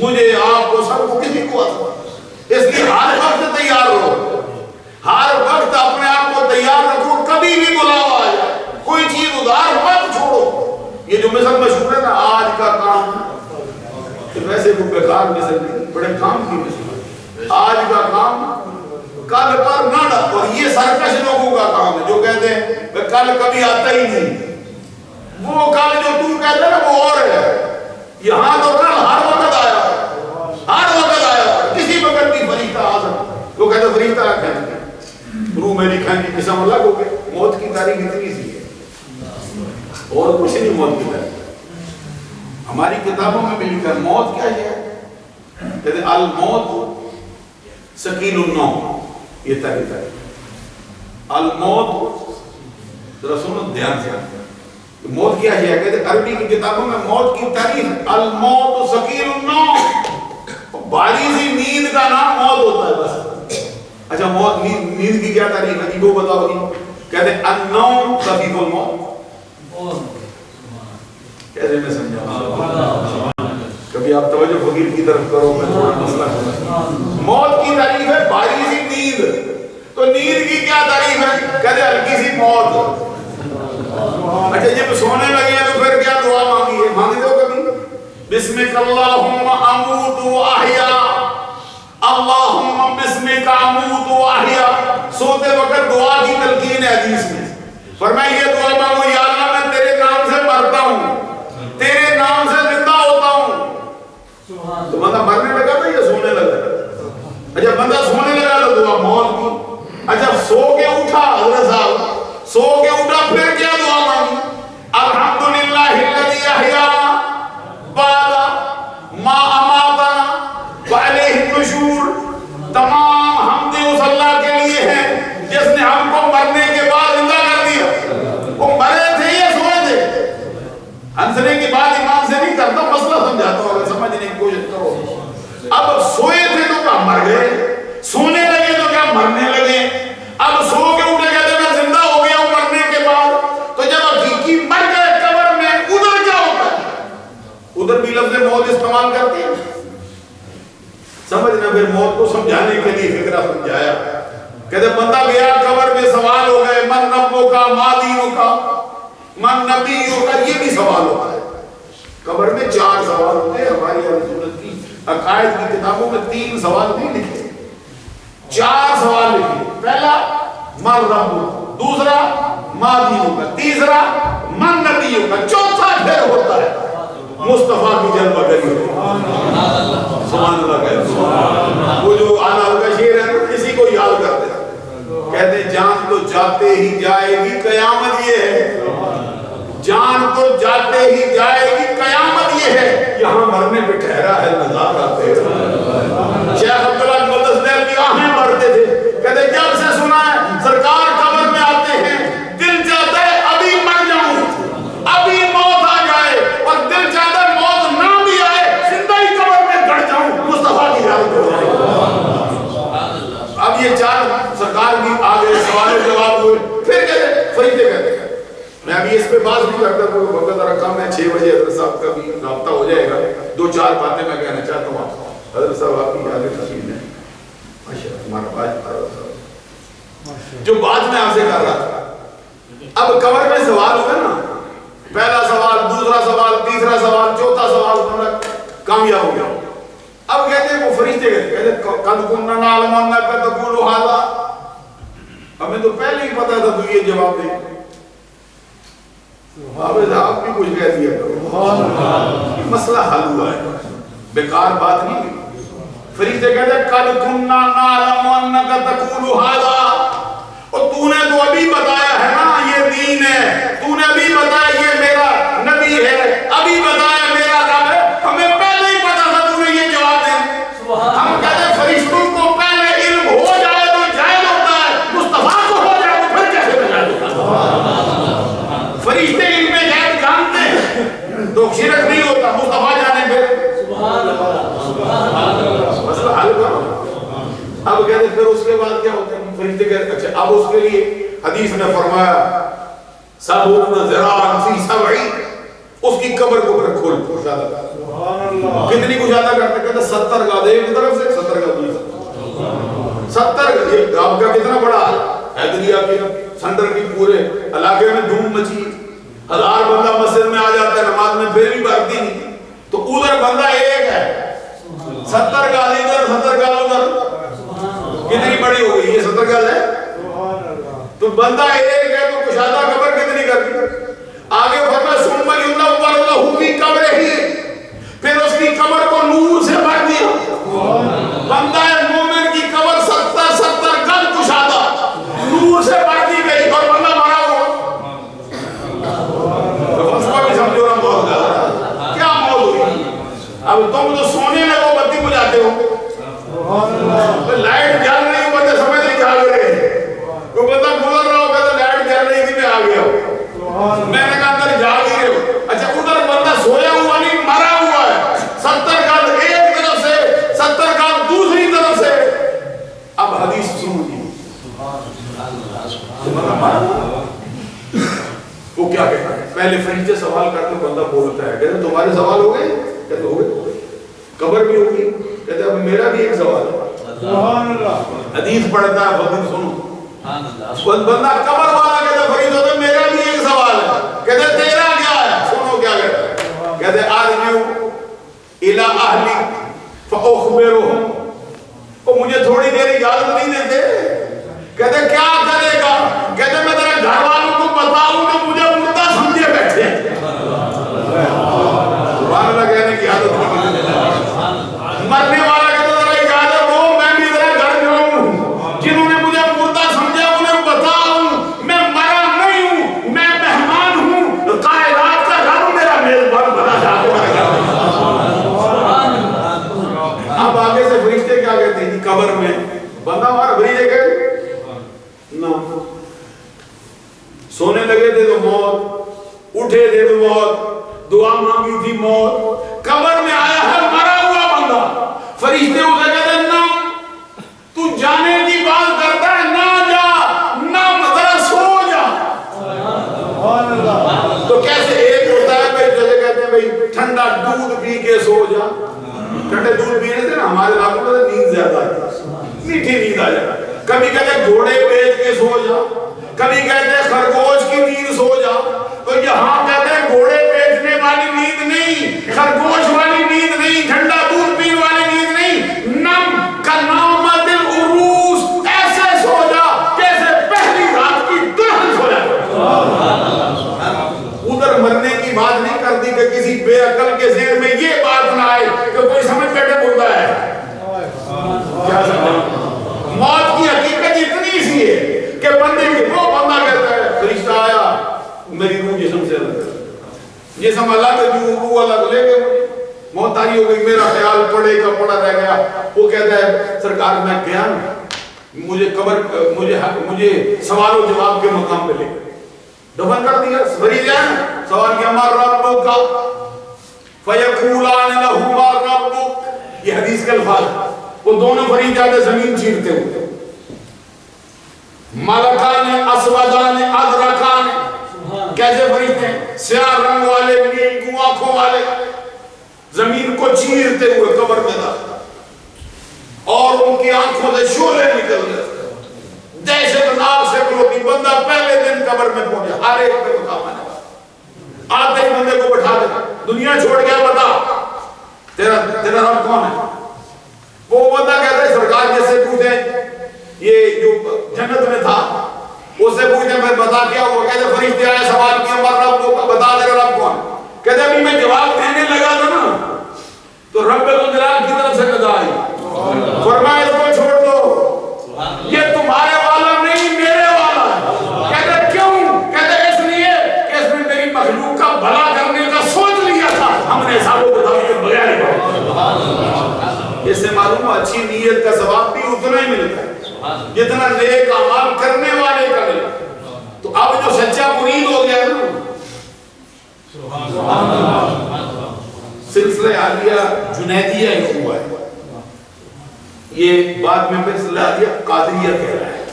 مجھے آپ کو سب کو کسی کو آ سکتا ہے۔ اس لیے ہر وقت تیار رہو، ہر وقت اپنے آپ کو تیار رکھو، کبھی بھی بلاوا آ جائے، کوئی چیز ادھار مت چھوڑو۔ یہ جو مثل مشہور ہے نا، آج کا کام، تو ویسے وہ بیکار مثل نہیں، بڑے کام کی مثل، آج کا کام کل پر نہ ڈالو۔ اور یہ سرکش لوگوں کا کام ہے جو کہتے ہیں کہ کل کبھی آتا ہی نہیں، وہ کل جو تم کہتے ہیں نا وہ اور ہے، یہاں تو کل ہر وقت آیا، ہر وقت آیا، جسم الگ ہو گیا. موت کی تاریخ اتنی سی ہے اور کچھ نہیں. موت کی تاریخ ہماری کتابوں میں بھی لکھا ہے. موت کیا ہے؟ کہتے ہیں الموت ثقیل النوم. یہ تاریخ ہے الموت. ذرا سنو دھیان سے. موت کیا ہے؟ کہتے ہیں عربی کی کتابوں میں موت کی تاریخ الموت ثقیل النوم. باری سی نیند کا نام موت ہوتا ہے بس. اچھا موت نیند کی کیا تاریخ ہے؟ وہ بتاؤ جی. کہتے ہیں النوم خفیف الموت. کیسے میں سمجھا؟ کبھی آپ توجہ فقیر کی طرف کرو. میں تھوڑا مسئلہ کروں. موت کی تعریف ہے باری سی نیند. تو نیند کی کیا تعریف ہے؟ کہتے ہیں ہلکی سی موت. اچھا جب سونے لگے ہیں تو پھر کیا دعا مانگی ہے؟ مانگتے ہو کبھی؟ بسمک اللہم اموت و احیا. اللہم بسمک اموت و احیا. سوتے وقت دعا کی تلقین ہے حدیث میں. فرمایا یہ دعا مانگو یا اللہ میں تیرے نام سے مرتا ہوں, تیرے نام سے زندہ ہوتا ہوں. تو بندہ مرنے لگا تھا یا سونے لگا؟ اچھا بندہ سونے لگا تو دعا موت کی. اچھا سو کے اٹھا حضرت صاحب, سو کے اٹھا پھر کیا دعا مانگی؟ الحمدللہ الذی احیانا بعد ما اماتنا وعلیہ النشور. تمام حمد اس اللہ کے لیے ہیں جس نے ہم کو مرنے کے بعد زندہ کر دیا. وہ مرے تھے یا سوئے تھے؟ ہنسنے کی بات ایمان سے نہیں کرتا, مسئلہ سمجھاتا ہوں, اگر سمجھنے کی کوشش کرو. اب سوئے تھے تو کیا مر گئے؟ سونے لگے تو کیا مرنے لگے؟ اب سو کے اٹھے کہتے میں زندہ ہو گیا ہوں مرنے کے بعد. تو جب حقیقی مر گئے قبر میں ادھر کیا ہوتا ہے؟ ادھر بھی لفظ موت استعمال کرتے ہیں. سمجھنا. پھر موت کو سمجھانے کے لیے فکرہ سمجھایا. کہتے بندہ گیا قبر میں سوال ہو گئے من ربو کا ما دینو کا من نبیو کا. یہ بھی سوال ہوتا ہے قبر میں. 4 سوال ہوتے ہیں. ہماری اہل سنت کی عقائد کی کتابوں میں 3 سوال نہیں لکھے, 4 سوال لکھے. پہلا من ربو, دوسرا ما دینو کا, تیسرا من نبیو کا, چوتھا پھر ہوتا ہے مصطفیٰ کی جلوہ گری. سبحان اللہ کہتے. وہ جو آلہ کا شعر ہے کسی کو یاد کرتے ہیں. کہتے جان تو جاتے ہی جائے گی قیامت یہ ہے. جان تو جاتے ہی جائے گی قیامت یہ ہے. یہاں مرنے پہ ٹھہرا ہے نظارہ تیرا. شیخ عبداللہ مقدس دہل کی آہیں بڑھتے تھے. کہتے جب سے سنا ہے سرکار قبر میں آتے ہیں دل چاہتا ہے ابھی مر جاؤں, ابھی موت آ جائے, اور دل چاہتا ہے موت نہ بھی آئے زندہ ہی قبر میں گڑ جاؤں مصطفیٰ کی یاد کرو. اب یہ 4 سرکار بھی آگے سوال و جواب ہوئے. پھر کہتے فرشتے کہتے ہیں. میں ابھی اس پہ بات نہیں کرتا کیونکہ وقت ذرا کم ہے. 6 بجے حضرت صاحب کا بھی رابطہ ہو جائے گا. 2-4 باتیں میں کہنا چاہتا ہوں آپ کو. حضرت صاحب آپ کی آگے تشریف ہے. ماشاءاللہ ہمارا باج جو بات میں آپ سے کر رہا تھا. اب قبر میں سوال ہوگا نا, پہلا سوال, دوسرا سوال, تیسرا سوال, چوتھا سوال, بندہ کامیاب ہو گیا. اب کہتے ہیں وہ فرشتے کہتے قد کننا نعلم انک تقول ھذا. ہمیں تو پہلے ہی پتا تھا تو یہ جواب دے. آپ بھی کچھ کہہ دیا کرو. مسئلہ حل ہوا ہے, بیکار بات نہیں. فرشتے کہتے ہیں قد کننا نعلم انک تقول ھذا. اور تو نے تو ابھی بتایا ہے نا یہ دین ہے, تو نے ابھی بتایا یہ میرا نبی ہے, ابھی بتایا میرا رب ہے. ہمیں پہلے ہی پتا تھا تو نے یہ جواب دے. ہم کہتے ہیں فرشتوں کو پہلے علم ہو جائے تو جائز ہوتا ہے, مصطفیٰ کو ہو جائے تو پھر کیسے جائز ہوتا ہے؟ فرشتے علم غیب جانتے ہیں تو شرک نہیں ہوتا, مصطفیٰ جانے پھر مسئلہ حل کرو. اب کہتے پھر اس کے بعد کیا ہوتا ہے؟ فرشتے کہتے اچھا اب اس کے لیے حدیث نے فرمایا سبعون ذراعا فی سبعین, اس کی قبر کو پھر کھول کشادہ کر. کتنی کشادہ کرتے؟ کہتے 70 گز ایک طرف سے, 70 گز دوسری طرف. 70 ایک گاؤں کا کتنا بڑا ہے, حیدریہ کے سنٹر کی پورے علاقے میں دھوم مچی, 1000 بندہ مسجد میں آ جاتا ہے نماز میں, پھر بھی بھرتی نہیں. تو ادھر بندہ ایک ہے, 70 گز ادھر 70 گز ادھر, کتنی بڑی ہو گئی یہ 70 گز ہے. تو بندہ ایک ہے تو کشادہ قبر کتنی کرتی. آگے فرمایا ثم ينور له في قبره, پھر اس کی قبر کو نور سے بھر دیا. بندہ مومن کی قبر 70 گز کشادہ نور سے بھر دی پہلے فرشتے سوال کرتے بندہ بولتا ہے، کہتے تمہارے سوال ہو گئے؟ کہتے ہو گئے. قبر بھی ہوگی، کہتے اب میرا بھی ایک سوال ہے. حدیث پڑھتا ہے بندہ سنو، بندہ قبر والا کہتا فرشتے ہوتا ہے میرا بھی ایک سوال ہے. کہتے تیرا کیا ہے؟ سنو کیا کہتا ہے. کہتے آرجو الی اہلی فاخبرہم، وہ مجھے تھوڑی دیر اجازت نہیں دیتے. کہتے کیا کرے گا؟ کہتے میں تیرے گھر والوں کو بتاؤں کہ مجھے مردہ سمجھے بیٹھے. سبحان اللہ کہنے کی عادت نہیں. مرنے والا کہتا ذرا اجازت دو میں بھی ذرا گھر جاؤں، جنہوں نے مجھے مردہ سمجھا انہیں بتاؤں میں مرا نہیں ہوں، میں مہمان ہوں، کائنات کا رب میرا میزبان بنا جاتا ہے. اب آگے سے فرشتے کیا کہتے ہیں قبر میں؟ بندہ ہمارا بھیجے گئے نہ، سونے لگے تھے تو موت، اٹھے تھے تو موت، دعا مانگی تھی موت، قبر میں آیا ہے مرا ہوا بندہ. فرشتے اسے کہتے ہیں نہ تو جانے کی بات کرتا ہے، نہ جا، نہ ذرا سو جا. تو کیسے ایک ہوتا ہے بھائی جیسے کہتے ہیں بھائی ٹھنڈا دودھ پی کے سو جا. ٹھنڈے دودھ پینے سے نا ہمارے علاقوں میں نیند زیادہ آتی ہے، میٹھی نیند آ جائے. کبھی کہتے ہیں گھوڑے بیچ کے سو جا، کبھی کہتے ہیں خرگوش کی نیند سو جا. تو یہاں کہتے ہیں گھوڑے بیچنے والی نیند نہیں، خرگوش والی نیند نہیں، ٹھنڈا دودھ پینے والی نیند نہیں، نم کنامت العروس، ایسے سو جا جیسے پہلی رات کی دلہن سو جا. ادھر مرنے کی بات نہیں کرتی کہ کسی بے عقل کے ذہن میں یہ بات نہ آئے کہ کوئی سمجھ بیٹھے بولتا ہے. کیا سمجھا؟ موت کی حقیقت اتنی سی ہے کہ بندے کی وہ بندہ کہتا ہے فرشتہ آیا میری روح جسم سے الگ کر، جسم الگ جو روح الگ لے گئے. موت آئی ہو گئی، میرا خیال پڑے گا پڑا رہ گیا. وہ کہتا ہے سرکار میں گیا مجھے قبر مجھے سوال و جواب کے مقام پہ لے دفن کر دیا. فرشتے سوال کیا مر ربک فیقولان لہ مر ربک، یہ حدیث کے الفاظ. وہ دونوں فرشتے آتے زمین چیرتے ہوئے، ملکان اسودان ازرقان، کیسے فرشتے ہیں؟ سیاہ رنگ والے، نیلی آنکھوں والے، زمین کو چیرتے ہوئے قبر میں داخل، اور ان کی آنکھوں سے شعلے نکل رہے. دہشت ناک سے کروتی. بندہ پہلے دن قبر میں پہنچا، ہر ایک پہ مقام آنے والا. آتے ہی بندے کو بٹھا دیتا، دنیا چھوڑ گیا بتا تیرا رب کون ہے؟ وہ بندہ کہتا ہے سرکار جیسے پوچھیں یہ جو جنت میں تھا اس سے پوچھیں پھر بتا کیا ہوا. کہتے فرشتے آئے سوال کیا مر رب کو، بتا تیرا رب کون؟ کہتے ابھی میں جواب دینے لگا تھا نا تو رب الجلال کی طرف سے ندا آئی، فرمایا اس کو چھوڑ دو، یہ تمہارے والا نہیں میرے والا ہے. کہتے کیوں؟ کہتے اس لیے کہ اس نے میری مخلوق کا بھلا کرنے کا سوچ لیا تھا، ہم نے حسابوں کے دعوے کے بغیر. اس سے معلوم ہے اچھی نیت کا ثواب بھی اتنا ہی ملتا ہے جتنا نیک اعمال کرنے والے کا ملتا ہے. تو اب جو سچا مرید ہو گیا نا، سلسلہ عالیہ جنیدیہ ایک ہوا ہے، یہ بعد میں پھر سلسلہ عالیہ قادریہ کہہ رہا ہے.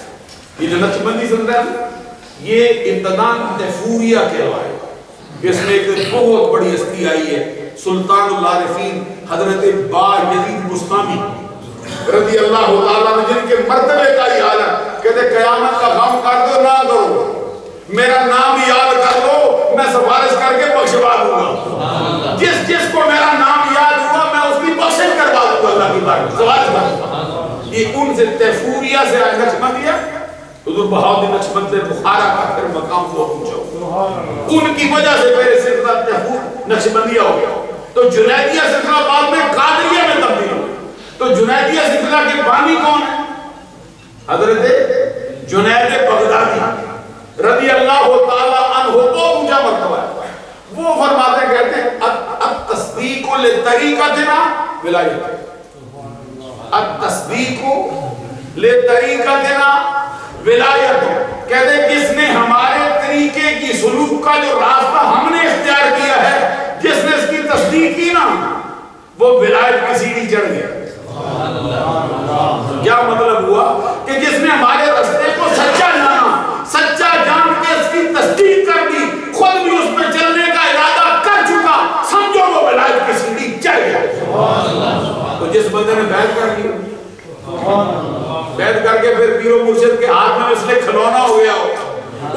یہ جو نقشبندی سلسلہ ہے یہ ابتداء تیفوریہ کہلوا ہے. اس میں ایک بہت بڑی ہستی آئی ہے، سلطان العارفین حضرت با یزید بستامی رضی اللہ تعالیٰ عنہ، جن کے مرتبے کا ہی حال ہے. کہتے قیامت کا غم کر دو نہ کرو، میرا نام یاد کر لو، میں سفارش کر کے بخشوا دوں گا. جس جس کو میرا نام یاد ہوا میں اس کی بخشش کروا دوں گا، اللہ کی بات سفارش کر. یہ ان سے تیفوریہ سے آئے نقشبندیہ. حضور بہاؤالدین نقشبند سے بخارا کا پھر مقام کو پہنچا، ان کی وجہ سے میرے سلسلہ تیفور نقشبندیہ ہو گیا. تو جنیدیہ سلسلہ بعد میں قادریہ میں تبدیل ہو. تو جنیدیہ سلسلہ کے بانی کون ہے؟ حضرت جنید بغدادی رضی اللہ تعالیٰ عنہ. وہ اونچا مرتبہ ہے. وہ فرماتے کہتے ہیں التصدیق لطریقتنا ولایت، التصدیق لطریقتنا ولایت. کہتے ہیں جس نے ہمارے طریقے کی سلوک کا جو راستہ ہم نے اختیار کیا ہے، جس نے اس کی تصدیق کی نا وہ ولایت کی سیڑھی چڑھ گیا. کیا مطلب ہوا کہ جس نے ہمارے راستے کو سچا جانا، سچا جان کے اس کی تصدیق کر دی، خود بھی اس میں چلا پیر و مرشد کے ہاتھ میں اس لیے کھلونا ہو گیا ہو،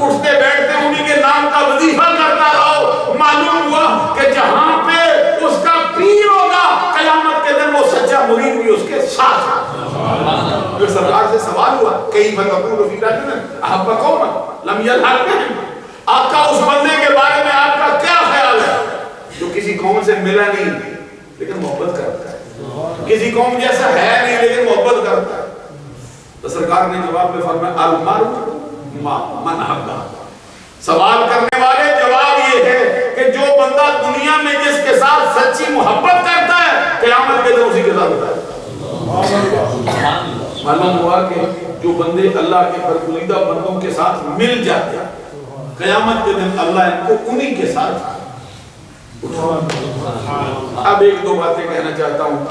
اٹھتے بیٹھتے انہی کے نام کا وظیفہ کرتا رہو، معلوم ہوا کہ جہاں پہ اس کا پیر ہوگا قیامت کے دن وہ سچا مرید بھی اس کے ساتھ ہوگا۔ پھر سرکار سے سوال ہوا کئی فتقول فی رجل احب قوما لم یلحق بہم، آپ کا اس بندے کے بارے میں آپ کا کیا خیال ہے جو کسی قوم سے ملا نہیں لیکن محبت کرتا ہے، کسی قوم جیسا ہے نہیں لیکن محبت کرتا ہے؟ تو سرکار نے جواب میں فرمایا المرء من احب۔ سوال کرنے والے جواب یہ ہے کہ جو بندہ دنیا میں جس کے ساتھ سچی محبت کرتا ہے قیامت کے دن اسی کے ساتھ ہوتا ہے۔ معلوم ہوا کہ جو بندے اللہ کے برگزیدہ بندوں کے ساتھ مل جاتے ہیں قیامت کے دن اللہ ان کو انہی کے ساتھ۔ اب ایک دو باتیں کہنا چاہتا ہوں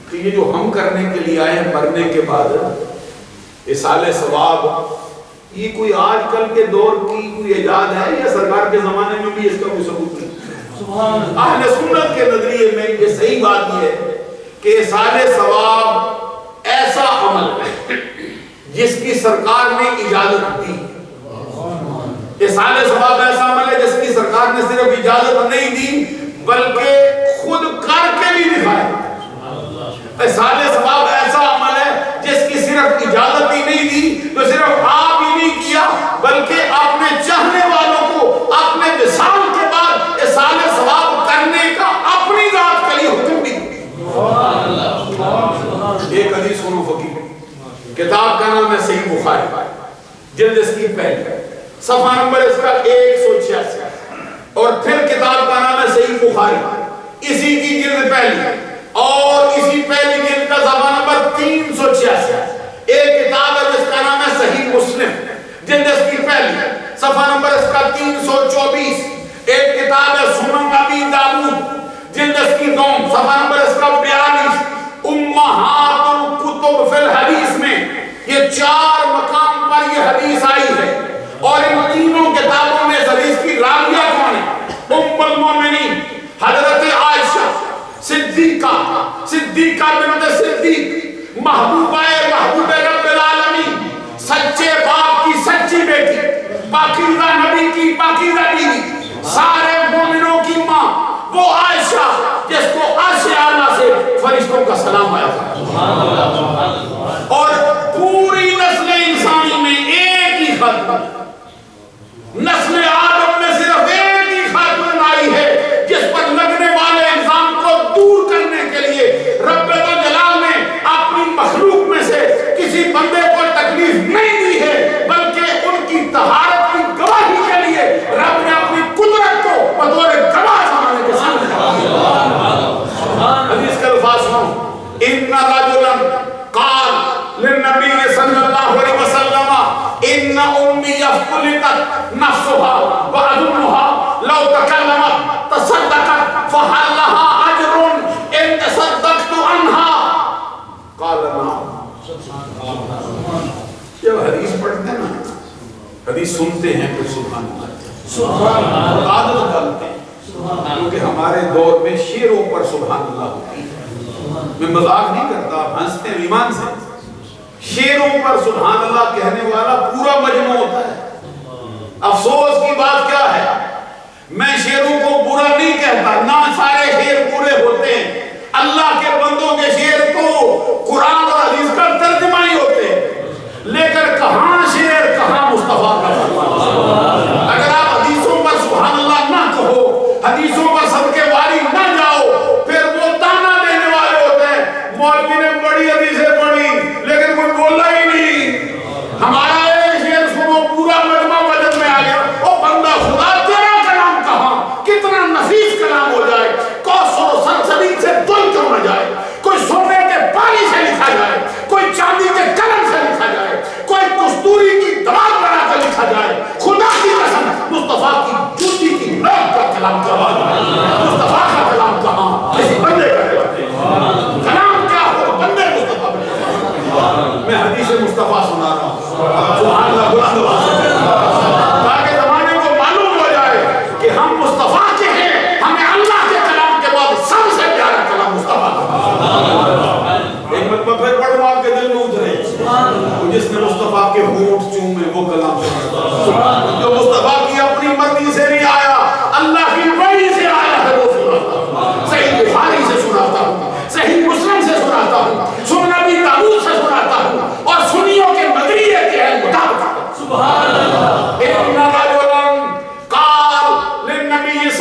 کہ یہ جو ہم کرنے کے لیے آئے ہیں مرنے کے بعد اصالِ ثواب، یہ کوئی آج کل کے دور کی کوئی ایجاد ہے یا سرکار کے زمانے میں بھی اس کا کوئی ثبوت نہیں؟ اہل سنت کے نظریے میں یہ صحیح بات یہ ہے کہ اصالِ ثواب ایسا عمل ہے جس کی سرکار نے اجازت دی۔ اصالِ ثواب ایسا عمل ہے جس کی سرکار نے صرف اجازت نہیں دی بلکہ خود کر کے بھی دکھایا۔ اصالِ ثواب ایسا عمل ہے جس کی صرف اجازت ہی نہیں دی تو صرف آپ ہی نہیں کیا بلکہ اپنے چاہنے والوں کو اپنے وصال کے بعد اصالِ ثواب کرنے کا اپنی ذات کے لیے حکم بھی دی۔ ایک حدیث سنو فقیر، کتاب کا نام ہے صحیح بخاری، جلد اس کی پہلی، صفحہ نمبر اس کا 186، اور پھر کتاب کا نام ہے صحیح بخاری، اسی کی جلد پہلی اور اسی پہلی جلد کا صفحہ نمبر 386۔ ایک کتاب ہے جس کا نام ہے صحیح مسلم، جلد اس کی پہلی، صفحہ نمبر اس کا 324۔ ایک کتاب ہے سنن ابی داؤد، جلد اس کی 2، صفحہ نمبر اس کا 42۔ امہات الکتب فی الحدیث میں یہ 4 مقام پر یہ حدیث آئی ہے، اور ان تینوں کتابوں میں اس حدیث کی راویہ کون ہے؟ ام المومنین حضرت عائشہ صدیقہ بنت صدیق، محبوب رب العالمین، سچے باپ کی سچی بیٹی، پاکیزہ نبی کی پاکیزہ بیوی، سارے مومنوں کی ماں، وہ عائشہ جس کو عرش اعلیٰ سے فرشتوں کا سلام آیا تھا، اور پوری نسل انسانی میں ایک ہی خاتون، نسل آدم میں صرف ایک ہی خاتون آئی ہے جس پر لگنے والے الزام کو دور کرنے کے لیے رب جلال نے اپنی مخلوق میں سے کسی بندے کو تکلیف نہیں دی ہے بلکہ ان کی طہارت کی گواہی کے لیے رب نے اپنی قدرت کو بطور گواہ زمانے کے سامنے حدیث کے الفاظ سنو، ان رجلا قال للنبی صلی اللہ علیہ وسلم ان امی افلتت نفسها واظنها لو تکلمت تصدقت فهل لها اجر ان تصدقت عنها قال نعم۔ جب حدیث پڑھتے ہیں نا، حدیث سنتے ہیں پھر سبحان اللہ عادت ڈالتے ہیں، کیونکہ ہمارے دور میں شعروں پر سبحان اللہ ہوتی ہے۔ میں مذاق نہیں کرتا، ہنستے ہیں ایمان سے، شعروں پر سبحان اللہ کہنے والا پورا مجموع ہوتا ہے۔ افسوس کی بات کیا ہے، میں شعروں کو برا نہیں کہتا، نہ سارے شعر پورے ہوتے ہیں، اللہ کے بندوں کے شعر تو قرآن اور حدیث کا ترجمہ ہی ہوتے ہیں، لیکن کہاں شعر کہاں مصطفیٰ کا فرمان۔ اگر آپ حدیثوں پر سبحان اللہ نہ کہو، حدیثوں پر صدقے واری نہ جاؤ، پھر وہ تانا دینے والے ہوتے ہیں، مولوی نے بڑی حدیثیں پڑھی لیکن کوئی بولا ہی نہیں، ہمارا ایک شعر سنو پورا مجمع وجد میں آ گیا، او بندہ خدا تیرا کلام کہاں، کتنا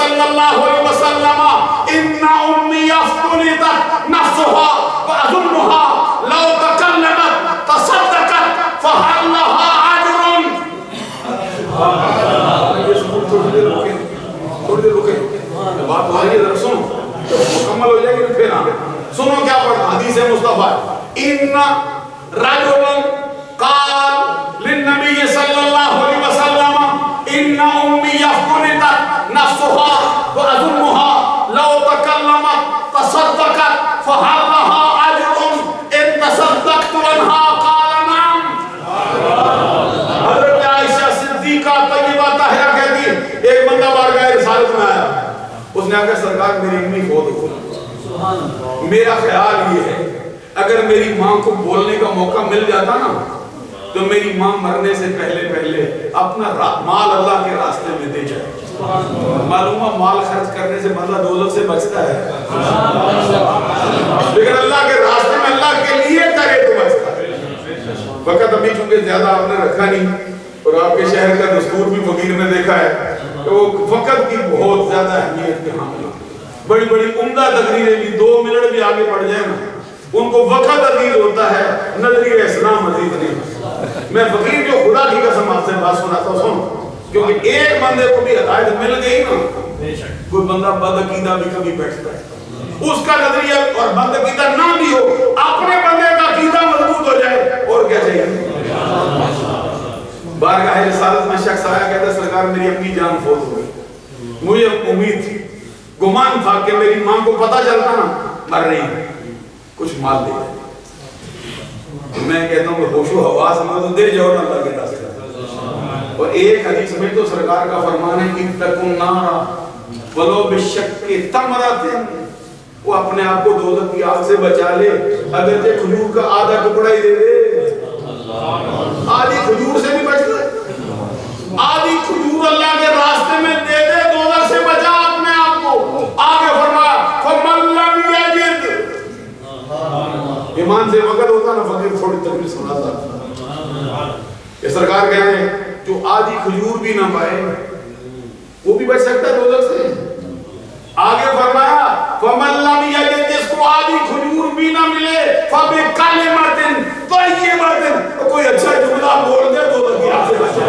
صلی اللہ علیہ وسلم ان امی افتنت نفسها واظنها لو تکلمت تصدقت فهل لها اجر. تھوڑی دیر رکے بات ہو رہی ہے، ذرا سنو مکمل ہو جائے گی پھر آگے سنو کیا پڑھا حدیث مصطفیٰ ان رجل قال للنبي صلی اللہ علیہ وسلم ان امی افتنت نفسها واظنها لو تکلمت تصدقت فهل لها اجر ان تصدقت عنها قال نعم. حضرت عائشہ صدیقہ طیبہ طاہرہ کہتی ایک بندہ بارگاہ رسالت میں آیا، اس نے کہا سرکار میری امی فوت ہو گئی، میرا خیال یہ ہے اگر میری ماں کو بولنے کا موقع مل جاتا نا تو میری ماں مرنے سے پہلے اپنا مال اللہ کے راستے میں دے جائے. معلوم ہے مال خرچ کرنے سے بندہ دوزخ سے بچتا ہے، لیکن اللہ کے راستے میں اللہ کے لیے کرے تو بچتا ہے. وقت ابھی چونکہ زیادہ آپ نے رکھا نہیں اور آپ کے شہر کا دستور بھی فقیر نے دیکھا ہے تو وقت کی بہت زیادہ اہمیت کے حامل بڑی بڑی عمدہ تقریریں بھی 2 منٹ بھی آگے بڑھ جائیں نا ان کو وقت عزیز ہوتا ہے، نظریہ اسلام عزیز نہیں. میں فقیر جو خدا کی قسم آپ سے بات سناتا ہوں سن، کیونکہ ایک بندے کو بھی ہدایت مل گئی نا کوئی بندہ بدعقیدہ بھی کبھی بیٹھتا ہے اس کا نظریہ اور بدعقیدہ نہ بھی ہو اپنے بندے کا عقیدہ مضبوط ہو جائے اور کیا چاہیے. بارگاہ رسالت میں شخص آیا کہتا سرکار میری اپنی جان فوت ہو گئی، مجھے امید تھی گمان تھا کہ میری ماں کو پتہ چلتا نا مر رہی ہے کچھ مال دے دے. میں کہتا ہوں کہ ہوش و حواس میں تو دے جاؤ نا اللہ کے راستے. اور ایک حدیث میں تو سرکار کا فرمان ہے کہ اتقوا النار ولو بشق تمرۃ، وہ اپنے آپ کو دوزخ کی آگ سے بچا لے اگر یہ کھجور کا آدھا ٹکڑا ہی دے دے. آدھی کھجور سے بھی بچ گئے، آدھی کھجور اللہ کے راستے میں دے دے دوزخ سے بچا اپنے آپ کو. آگے فرمایا فمن لم یجد، ایمان سے وقت ہوتا نا فقیر تھوڑی تقریر سناتا کہ سرکار کہہ رہے ہیں جو آدھی کھجور بھی نہ پائے وہ بھی بچ سکتا ہے دوزخ سے. آگے فرمایا فمن لم یجد، جس کو آدھی کھجور بھی نہ ملے فبکلمۃ طیبۃ، کوئی اچھا جملہ بول دے دوزخ کی آگ سے بچا.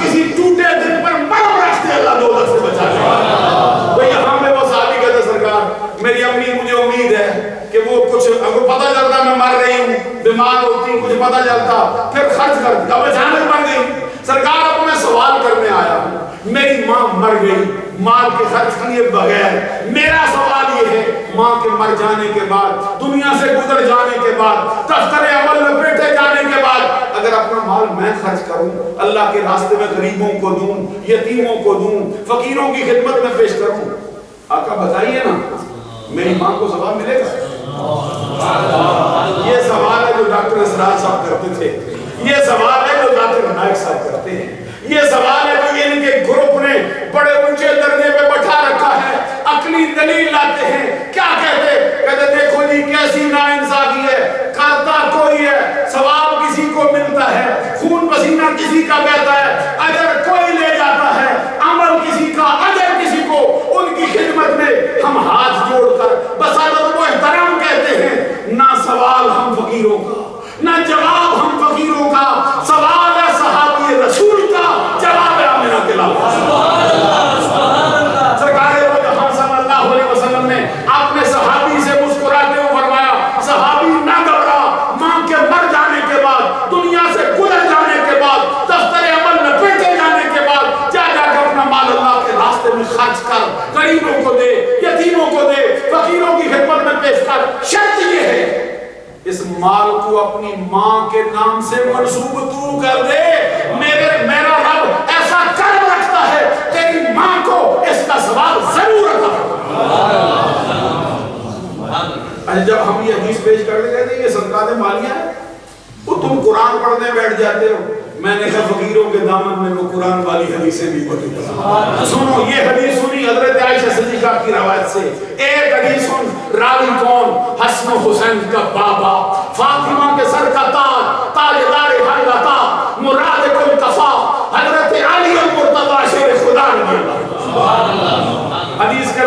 کسی ٹوٹے دل پر مرم رکھ دے اللہ دوزخ سے بچا لے. تو یہاں میں وہ صحابی کہتا سرکار میری امی مجھے امید ہے کہ وہ کچھ اگر پتہ چلتا میں مر رہی ہوں بیمار ہوتی ہوں کچھ پتہ چلتا پھر خرچ کرتی. اب اچانک مر گئی سرکار اب میں سوال کرنے آیا ہوں میری ماں مر گئی مال کے خرچ کیے بغیر، میرا سوال یہ ہے ماں کے مر جانے کے بعد دنیا سے گزر جانے کے بعد دفتر عمل میں بیٹھے جانے کے بعد اگر اپنا مال میں خرچ کروں اللہ کے راستے میں غریبوں کو دوں یتیموں کو دوں فقیروں کی خدمت میں پیش کروں، آقا بتائیے نا میری ماں کو ثواب ملے گا؟ یہ سوال ہے جو ڈاکٹر اسرار صاحب کرتے تھے، یہ سوال ہے جو ڈاکٹر نائک صاحب کرتے ہیں، یہ سوال ہے جو ان کے گروپ نے بڑے اونچے درجے پہ بٹھا رکھا ہے. عقلی دلیل لاتے ہیں کیا کہتے دیکھو جی کیسی ناانصافی ہے، کرتا کوئی ہے ثواب کسی کو ملتا ہے، خون پسینہ کسی کا بہتا ہے، اجر کوئی لے جاتا ہے، عمل کسی کا اجر کسی کو. ان کی خدمت میں ہم ہاتھ جوڑ کر بس ادب و احترام کہتے ہیں. نہ سوال ہم فقیروں کا نہ جواب ہم فقیروں کا، سوال ہے صحابی رسول کا، جواب ہے آمنہ کے لابا. سرکار صلی اللہ علیہ وسلم نے اپنے صحابی سے مسکراتے ہوئے فرمایا صحابی نہ گھبرا، ماں کے مر جانے کے بعد دنیا سے گزر جانے کے بعد دفتر عمل میں بیٹھے جانے کے بعد جا کے اپنا مال اللہ کے راستے میں خرچ کر، غریبوں کو دے یتیموں کو دے فقیروں کی خدمت میں پیش کر. شرط یہ ہے اس مال کو اپنی ماں کے نام سے منسوب تو کر دے. میرا رب ایسا کرم رکھتا ہے تیری ماں کو اس کا ثواب ضرور عطا کرے. جب ہم یہ حدیث پیش کرتے کہتے ہیں یہ صدقات مالیہ ہے، وہ تم قرآن پڑھنے بیٹھ جاتے ہو. میں نے کہا فقیروں کے دامن میں وہ قرآن والی حدیثیں بھی پڑھی. سنو یہ حدیث سنی حضرت عائشہ صدیقہ کی روایت سے. ایک حدیث سن، راوی کون؟ حسن و حسین کا بابا، فاطمہ کے سر کا تاج، تاجدار ہر لتا، مراد کل کفا، حضرت علی المرتضی شیر خدا رضی اللہ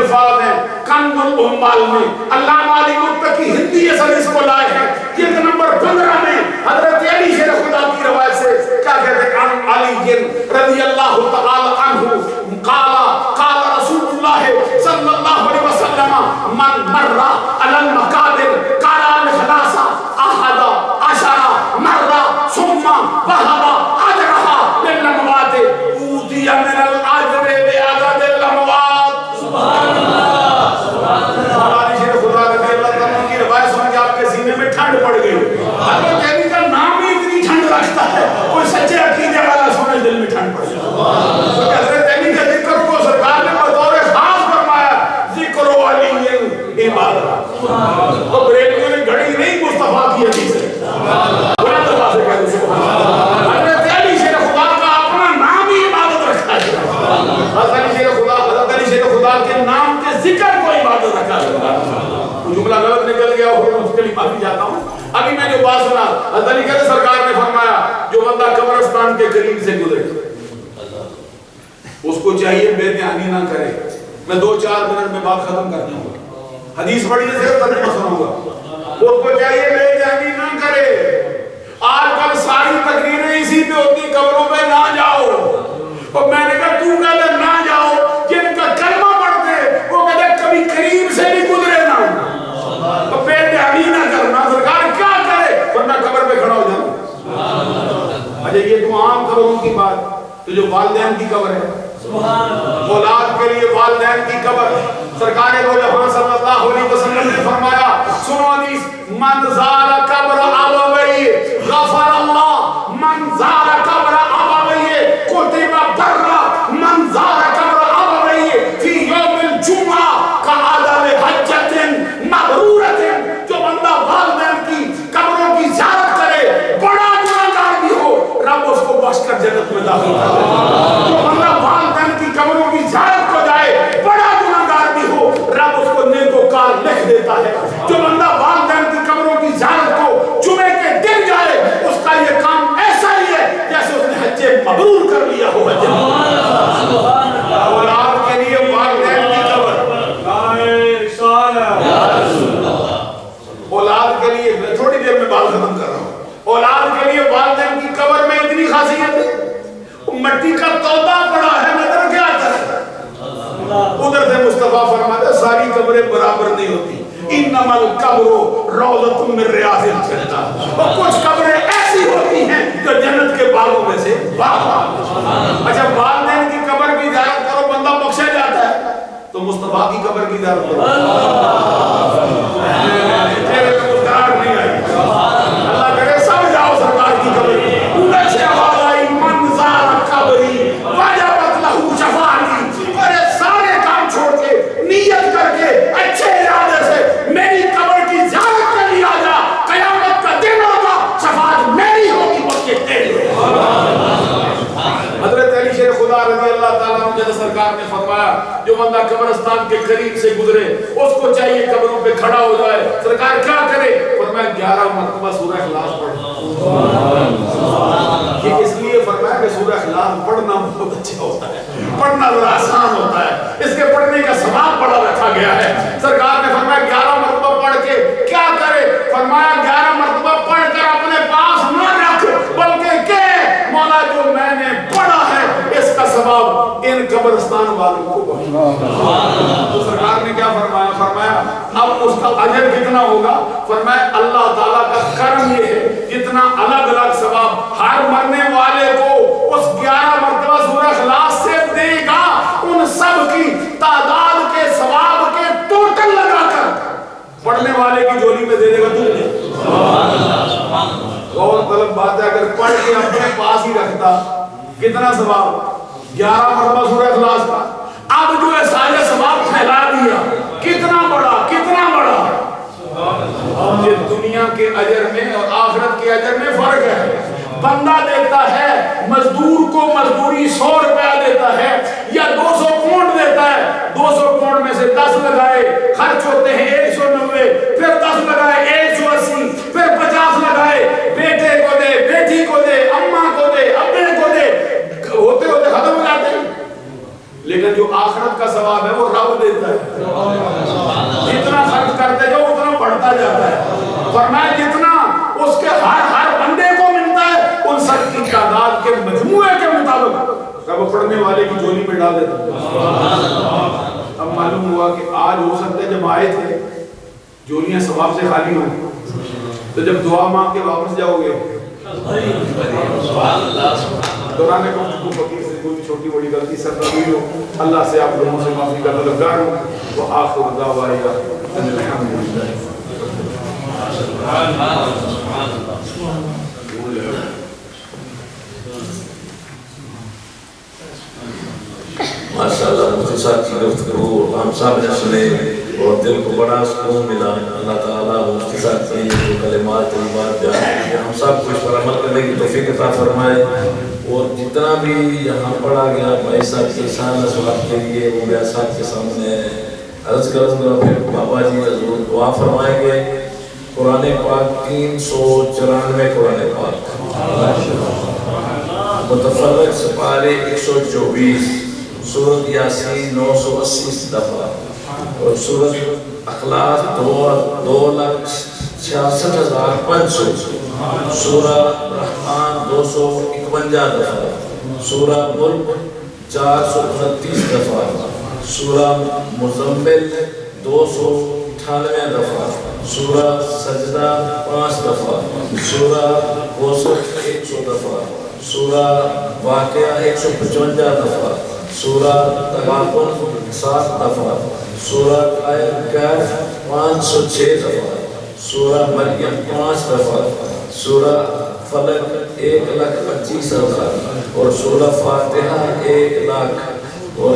الفاظ ہیں کنز الامال میں علامہ علی متقی ہندی اصل اس کو لائے ہیں جلد نمبر 15 میں حضرت علی شیر خدا کی روایت سے کیا کہتے ہیں عن علی رضی اللہ تعالی عنہ قال رسول اللہ صلی اللہ علیہ وسلم من مر علی المقابر قال الخلاص احد عشر مرہ ثم وهب اجرها للاموات اوتي من الاجر بعدد الاموات سبحان اللہ سبحان اللہ علی شیر خدا رضی اللہ تعالیٰ کی روایت سن کے آپ کے سینے میں ٹھنڈ پڑ گئی حضرت علی کا نام ہی اتنی ٹھنڈ رکھتا ہے کوئی سچے عقیدے والا سنے دل میں ٹھنڈ پڑ جائے حضرت علی کے ذکر کو سرکار نے بطور خاص فرمایا ذکر علی عبادت تو بریلویوں نے گھڑی نہیں مصطفیٰ کی حدیث ہے بلند آواز سے کہہ دو سبحان اللہ حضرت علی شیر خدا کا اپنا نام ہی عبادت رکھا ہے حضرت علی شیر خدا کے نام کے ذکر کو عبادت رکھا ہے جملہ غلط نکل گیا اور میں اس کے لیے معافی چاہتا ہوں ابھی میں جو بات سنا حضرت علی کہتے سرکار نے فرمایا جو بندہ قبرستان کے قریب سے گزرے اس کو چاہیے بے دھیانی نہ کرے میں 2-4 منٹ میں بات ختم کر دوں گا حدیث پڑھی سے صرف ترجمہ سناؤں گا اس کو چاہیے بے دھیانی نہ کرے آج کل ساری تقریریں اسی پہ ہوتی قبروں پہ نہ جاؤ اور میں نے کہا تو کہتے نہ جاؤ جن کا کلمہ پڑھتے وہ کہتے کبھی قریب سے بھی گزرے نہ اور بے دھیانی نہ کرنا سرکار کیا کرے ورنہ قبر پہ کھڑا ہو جاؤ اچھا یہ تو عام قبروں کی بات تو جو والدین کی قبر ہے اولاد کے لیے والدین کی قبر سرکار دو جہاں صلی اللہ علیہ وسلم نے فرمایا سنو حدیث من زار قبر ابویہ غفر اللہ من زار قبر ابویہ کتب برا من زار قبر ابویہ فی یوم الجمعہ کعدم حجۃ مبرورۃ جو بندہ والدین کی قبروں کی زیارت کرے بڑا گناہگار بھی ہو رب اس کو بخش کر جنت میں داخل کر دے جو بندہ والدین کی قبروں کی زیارت کو جائے بڑا گناہگار بھی ہو رب اس کو نیکوکار لکھ دیتا ہے جو بندہ والدین کی قبروں کی زیارت کو جمعے کے دن جائے اس کا یہ کام ایسا ہی ہے جیسے اس نے حج مبرور کر لیا ہو اولاد کے لیے والدین کی قبر اولاد کے لیے میں تھوڑی دیر میں بات ختم کر رہا ہوں اولاد کے لیے والدین کی قبر میں اتنی خاصیت ہے مٹی کا تودا پڑا ہے نظر کیا کرے ادھر سے مصطفیٰ فرماتا ہے ساری قبریں برابر نہیں ہوتی انما القبر روضۃ من ریاض الجنہ اور کچھ قبریں ایسی ہوتی ہیں جو جنت کے باغوں میں سے باغ اچھا والدین کی قبر کی زیارت کرو بندہ بخشا جاتا ہے تو مصطفیٰ کی قبر کی زیارت کرو چہرے پہ مسکراہٹ نہیں آئی اللہ کرے سب جاؤ سرکار کی قبر اوپر سے آواز آئی من زار قبری وجبت لہ شفاعتی اور سارے کام چھوڑ کے نیت کر کے اچھے ارادے سے میری قبر کی زیارت کے لیے آ جا قیامت کا دن ہوگا شفاعت میری ہوگی بلکہ تیری حضرت علی شیر خدا رضی اللہ تعالیٰ عنہ سرکار نے فرمایا جو بندہ قبرستان کے قریب سے گزرے اس کو چاہیے قبروں پہ کھڑا ہو جائے سرکار کیا کرے فرمایا 11 مرتبہ سورہ اخلاص پڑھنا یہ اس لیے فرمایا کہ سورہ اخلاص پڑھنا بہت اچھا ہوتا ہے پڑھنا ذرا آسان ہوتا ہے اس کے پڑھنے کا ثواب بڑا رکھا گیا ہے سرکار نے فرمایا 11 مرتبہ پڑھ کے کیا کرے فرمایا 11 مرتبہ پڑھ کر اپنے پاس نہ رکھ بلکہ کہ مولا جو میں نے پڑھا ہے اس کا ثواب ان قبرستان والوں کو تو سرکار نے کیا فرمایا فرمایا اب اس کا اجر کتنا ہوگا فرمایا اللہ تعالیٰ کا کرم یہ ہے جتنا الگ الگ ثواب ہر مرنے والے کو اس 11 مرتبہ سورہ اخلاص سے دے گا ان سب کی تعداد کے ثواب کے ٹوٹل لگا کر پڑھنے والے کی جولی میں دے دے گا تو اور طلب بات ہے اگر پڑھ کے اپنے پاس ہی رکھتا کتنا ثواب 11 مرتبہ سورہ اخلاص کا اب جو ہے سارے ثواب پھیلا دیا کتنا بڑا یہ دنیا کے اجر میں اور آخرت کے اجر میں فرق ہے بندہ دیتا ہے مزدور کو مزدوری 100 روپیہ دیتا ہے یا 200 پونڈ دیتا ہے 200 پونڈ میں سے 10 لگائے خرچ ہوتے ہیں 190 پھر 10 لگائے 180 پھر 50 لگائے بیٹے کو دے بیٹی کو دے اماں کو دے ابے کو دے ہوتے ہوتے ختم ہو جاتے ہیں لیکن جو آخرت کا ثواب ہے وہ رب دیتا ہے. جتنا خرچ کرتے جاؤ اتنا بڑھتا جاتا ہے. فرمایا جتنا اس کے ہر بندے کو ملتا ہے ان سب کی تعداد کے مجموعے کے مطابق رب پڑھنے والے کی جھولی میں ڈال دیتا ہے. اب معلوم ہوا کہ آج ہو سکتا ہے جب آئے تھے جھولیاں ثواب سے خالی ہوں، تو جب دعا مانگ کے واپس جاؤ گے دوران گفتگو فقیر سے کوئی چھوٹی بڑی غلطی سرزد ہو، اللہ سے آپ لوگوں سے معافی کا طلبگار ہوں. وآخر دعوانا ان الحمد للہ. ماشاءاللہ مفتی صاحب کی گفتگو ہم صاحب نے سنے اور دل کو بڑا سکون ملا. اللہ تعالیٰ مفتی صاحب کی جو کلمات طیبات بیان کی ہم سب کچھ پر عمل کرنے کی توفیق عطا فرمائے. اور جتنا بھی یہاں پڑھا گیا بھائی صاحب کے سامنے سوال کے لیے وہ بھائی صاحب کے سامنے عرض کروں گا. پھر بابا جی حضور دعا فرمائیں گے. قرآن پاک 394 قرآن پاک متفرق سپارے 124 سورت یاسین 980 دفعہ اور سورت اخلاص 2,66,500 سورہ رحمان 251 دفعہ سورہ ملک 429 دفعہ سورہ مزمل 298 دفعہ سورہ سجدہ 5 دفعہ سورہ کوثر 100 دفعہ سورہ واقعہ 155 دفعہ سورہ تغابن 7 دفعہ سورہ کہف 506 دفعہ سورہ مریم 5 دفعہ سورہ فلق 1,25,000 اور سورہ فاتحہ 1,00,000 اور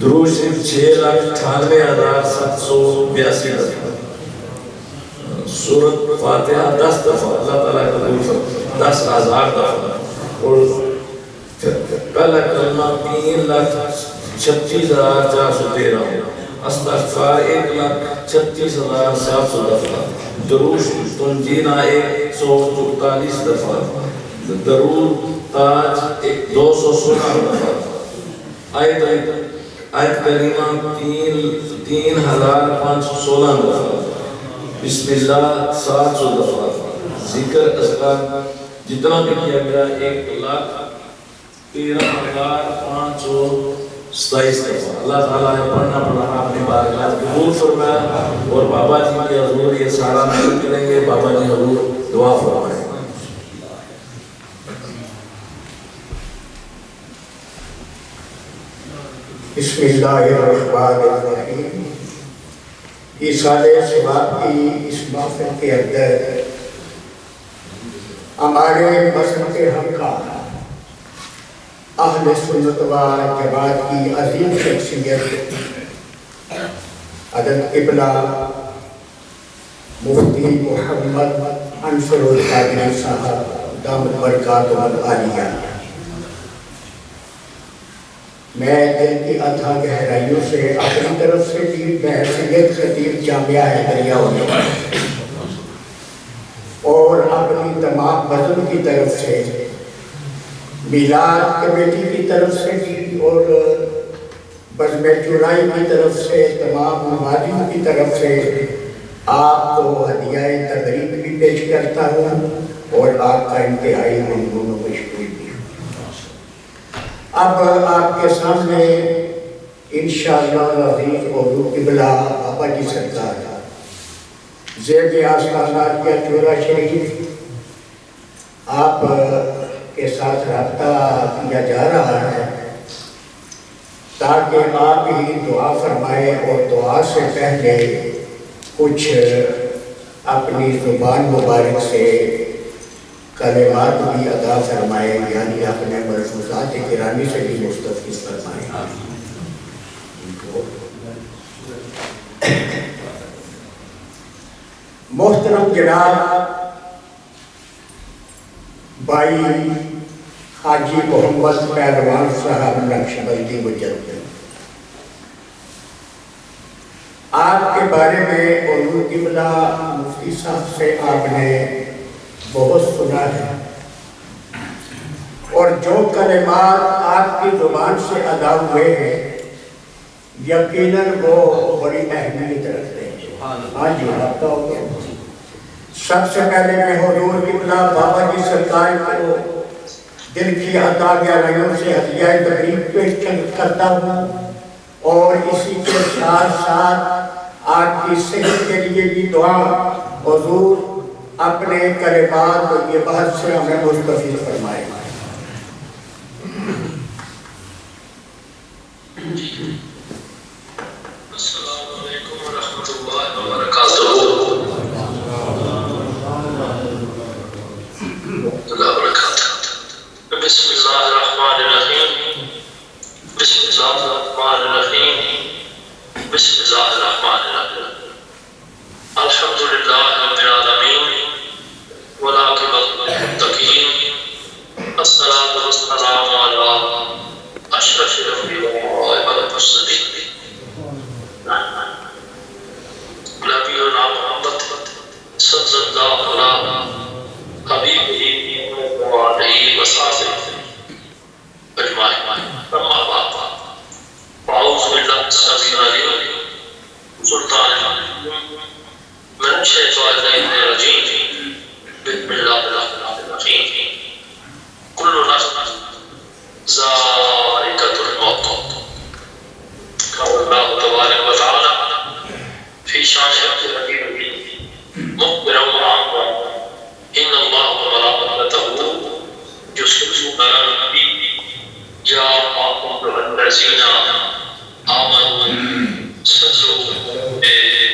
درود شریف 6,98,782 دفعہ سورت فاتحہ 10 دفعہ اللہ تعالیٰ قبول فرمائے 10,000 دفعہ اور پہلا کلمہ 3,36,413 استغفار 1,36,700 دفعہ درود تنجینا 144 دفعہ درود تاج 216 دفعہ آیت کریمہ 3,516 دفعہ بسم اللہ 700 دفعہ ذکر اذکار جتنا بھی کیا گیا 1,13,527 دفعہ. اللہ تعالیٰ نے پڑھنا پڑھنا اپنی بارگاہ قبول فرمایا. اور بابا جی کے حضور یہ سارا محل کریں گے. بابا جی حضور دعا فرمائیں. بسم اللہ الرحمن الرحیم. ایصال ثواب کی اس محفل کے اندر ہمارے مسلک ہمکار اہل سنت و جماعت کی عظیم شخصیت حضرت قبلہ مفتی محمد انصر القادری صاحب دامت برکاتہم العالیہ. میں دل کی اتھا گہرائیوں سے اپنی طرف سے بھی بحیثیت خطیب جامعہ حیدریہ ہونے والا اور اپنی تمام بزم کی طرف سے میلاد کمیٹی کی طرف سے بھی اور بزم چورائی کی طرف سے تمام نمازیوں کی طرف سے آپ کو ہدیہ تقریب بھی پیش کرتا ہوں اور آپ کا انتہائی ممنون و مشکور بھی. اب آپ کے سامنے انشاءاللہ العزیز اردو قبلہ بابا جی سرکار زیب آستانات یا چورا شریف آپ کے ساتھ رابطہ کیا جا رہا ہے تاکہ آپ ہی دعا فرمائیں اور دعا سے پہلے کچھ اپنی زبان مبارک سے کلمات بھی ادا فرمائیں یعنی اپنے ملفوظات گرامی سے بھی مستفیض فرمائیں. محترم جناب بھائی حاجی محمد پہلوان صاحب نقشبندی مجدد، آپ کے بارے میں حضور قبلہ مفتی صاحب سے آپ نے بہت سنا ہے اور جو کلمات آپ کی زبان سے ادا ہوئے ہیں یقیناً وہ بڑی اہمیت رکھتے ہیں. ہاں جی آپ کا ہو گیا. سب سے پہلے میں حضور قبلہ بابا جی سرکار کو دل کی عطا گہرائیوں سے ہدیہ تقریب پیش کرتا ہوں اور اسی کے ساتھ ساتھ آپ کی صحت کے لیے بھی دعا. حضور اپنے کلمات اور یہ بات سے ہمیں مستفید فرمائے. السلام علیکم ورحمۃ اللہ وبرکاتہ. بسم اللہ الرحمن الرحیم. بسم اللہ الرحمن الرحیم. بسم اللہ الرحمن الرحیم. الحمد للہ رب العالمین والعاقبۃ للمتقین. الصلاۃ والسلام علی اشرف الانبیاء والمرسلین نبینا محمد صلی اللہ علیہ حبیبہ وعلیہ وسلم اجمعین. اما بعد اعوذ باللہ السمیع العلیم سلطان من الشیطان الرجیم. بسم اللہ الرحمن الرحیم. کل نفس ذائقۃ الموت. قال اللہ تبارک و تعالی فی شان حبیبہ مخبرا وعاما ان اللہ وملائکتہ یصلون علی النبی یا ایھا الذین آمنوا صلوا علیہ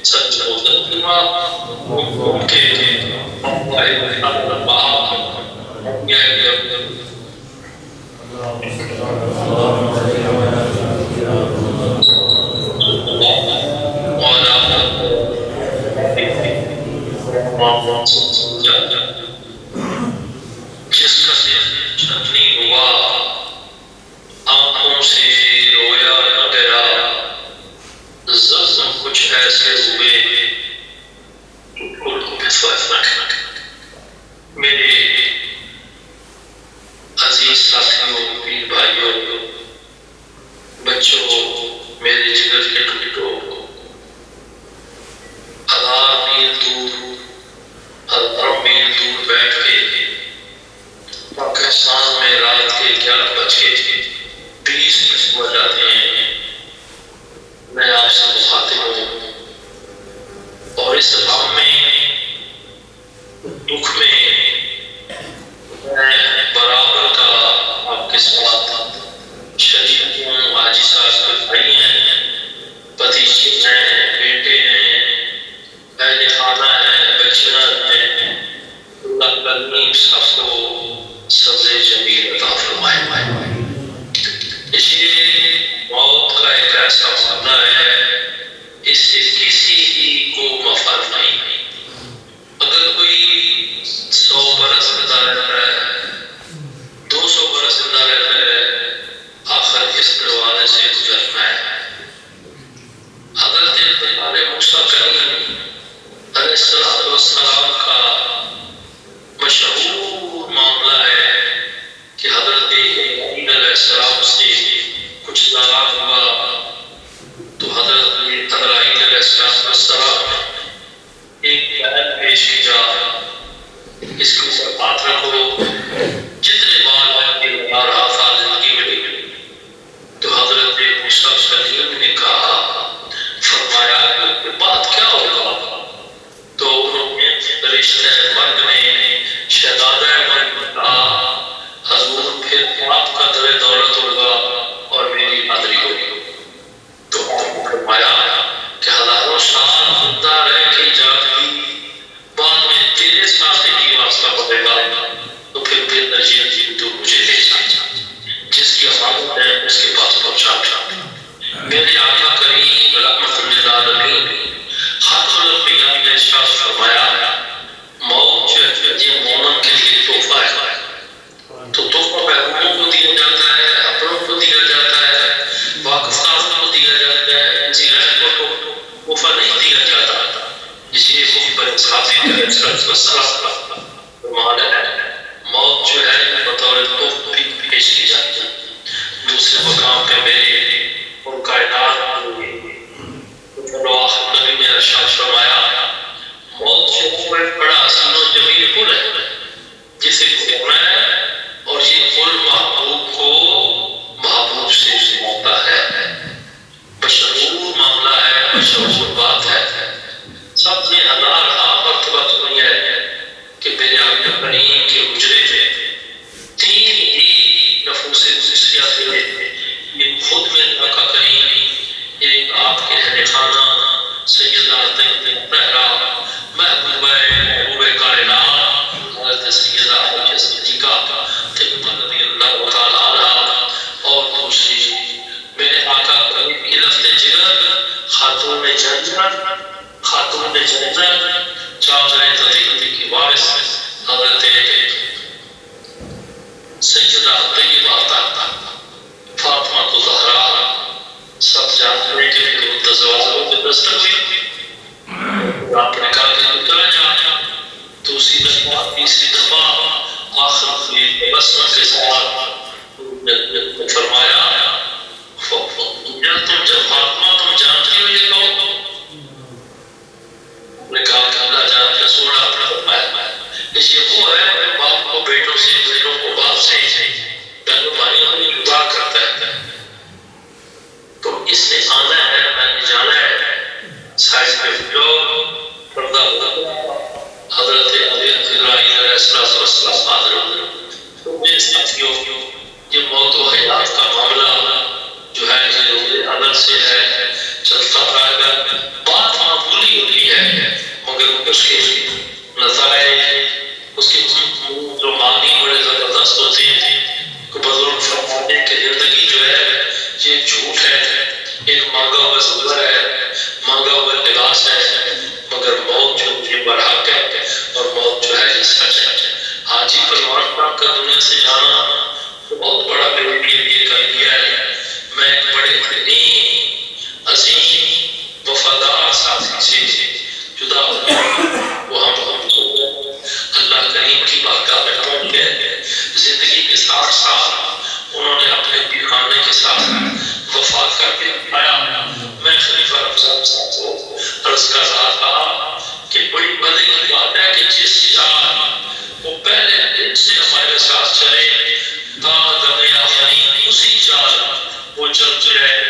تسلیما. ان کے جس کا دل چندنی ہوا آنکھوں سے رویا نہ گیا. زخم کچھ ایسے ہوئے میرے عزیز ساتھیوں پیر بھائیوں بچوں میرے جگر کے ٹکڑوں. ہزار میل دور بیٹھ کے پاکستان میں رات کے 11:20 ہو جاتے ہیں. میں آپ سے مخاطب ہوں اور اس غم میں دکھ میں میں برابر کا آپ کے ساتھ شریک ہوں. حاجی صاحب کے بھائی ہیں, بھتیجے ہیں, بیٹے ہیں, اہل خانہ ہیں, بچیاں ہیں. اللہ کریم سب کو صبر جمیل عطا فرمائے. یہ موت کا ایک ایسا معاملہ ہے اس سے کسی کو مفر نہیں. اگر کوئی 100 برس زندہ رہتا ہے, 200 برس زندہ رہتا ہے, آخر اس دروازے سے گزرنا ہے. حضرت موسیٰ کلیم علیہ السلام کا مشہور معاملہ ہے کہ حضرت ابراہیم علیہ السلام سے کچھ ناراض ہوا تو حضرت ابراہیم علیہ السلام ایک بیان پیش کیا, اس کے اوپر ہاتھ رکھو, جتنے بار آپ کے لگا رہا تھا زندگی میں. تو حضرت موسیٰ کلیم نے کہا, فرمایا کہ بات کیا ہوگا؟ تو انہوں نے رشتہ مرگ نے شہزادہ مرگ نے کہا, حضور پھر آپ کا در دولت ہوگا اور میری حاضری ہوگی. تو آپ نے فرمایا کہ ہزاروں سال زندہ رہ کے جاتی بعد میں تیرے ساتھ ہی واسطہ پڑے گا تو پھر بے نظیر تو مجھے لے جا, جس کی امانت ہے اس کے پاس پہنچا. میرے آقا کریم رحمت للعالمین خاتم الانبیاء نے ارشاد فرمایا, موت یہ مومن کے لیے تحفہ ہے. تو تحفہ محبوبوں کو دیا جاتا ہے, اپنوں کو دیا جاتا ہے, واقفات کو دیا جاتا ہے, غیر کو تحفہ نہیں دیا جاتا. اس لیے مخبر صحابی کا موت جو ہے بطور تحفہ سیدہ طیبہ فاطمہ الزہرا سب جانتے ہیں کہ ان تزواجوں کی دستک ہوئی. آپ نے کہا کہ چلا جا. دوسری دفعہ تیسری دفعہ آخر میں بسمہ کے ساتھ فرمایا جب فاطمہ تم جانتی ہو یہ کہو. نے کہا کہ اللہ جانتے رسول آپ نے فرمایا یہ وہ ہے باپ کو بیٹوں سے بیٹوں کو باپ سے گل پانی ہمیں جدا کرتا ہے. تو اس نے آنا ہے میں نے جانا ہے سائز پہ جو پردہ حضرت ابراہیم علیہ السلام حاضر. تو میرے ساتھیوں یہ موت و حیات کا معاملہ جو ہے یہ اندر سے ہے چلتا رہے گا. بات معمولی ہوتی ہے مگر اس کے نتائج اس کی جو معنی بڑے زبردست ہوتے ہیں. بزرگ فرماتے ہیں کہ زندگی جو ہے یہ جھوٹ ہے. ایک مانگا ہوا زندہ ہے مانگا ہوا لباس ہے مگر موت جو یہ برحق ہے اور موت جو ہے یہ سچ ہے. حاجی پروان صاحب کا دنیا سے جانا بہت بڑا میرے لیے کر دیا ہے. میں ایک بڑے عظیم وفادار ساتھی سے جدا ہو گیا. وہ ہم اللہ کریم کی بارگاہ میں پہنچ گئے. زندگی کے ساتھ ساتھ انہوں نے اپنے پیخانے کے ساتھ وفا کر کے آیا. میں خلیفہ رمضان صاحب کو عرض کر رہا تھا کہ بڑی مزے کی بات ہے کہ جس چال وہ پہلے دن سے ہمارے ساتھ چلے تا دنیا فانی اسی چال وہ چلتے رہے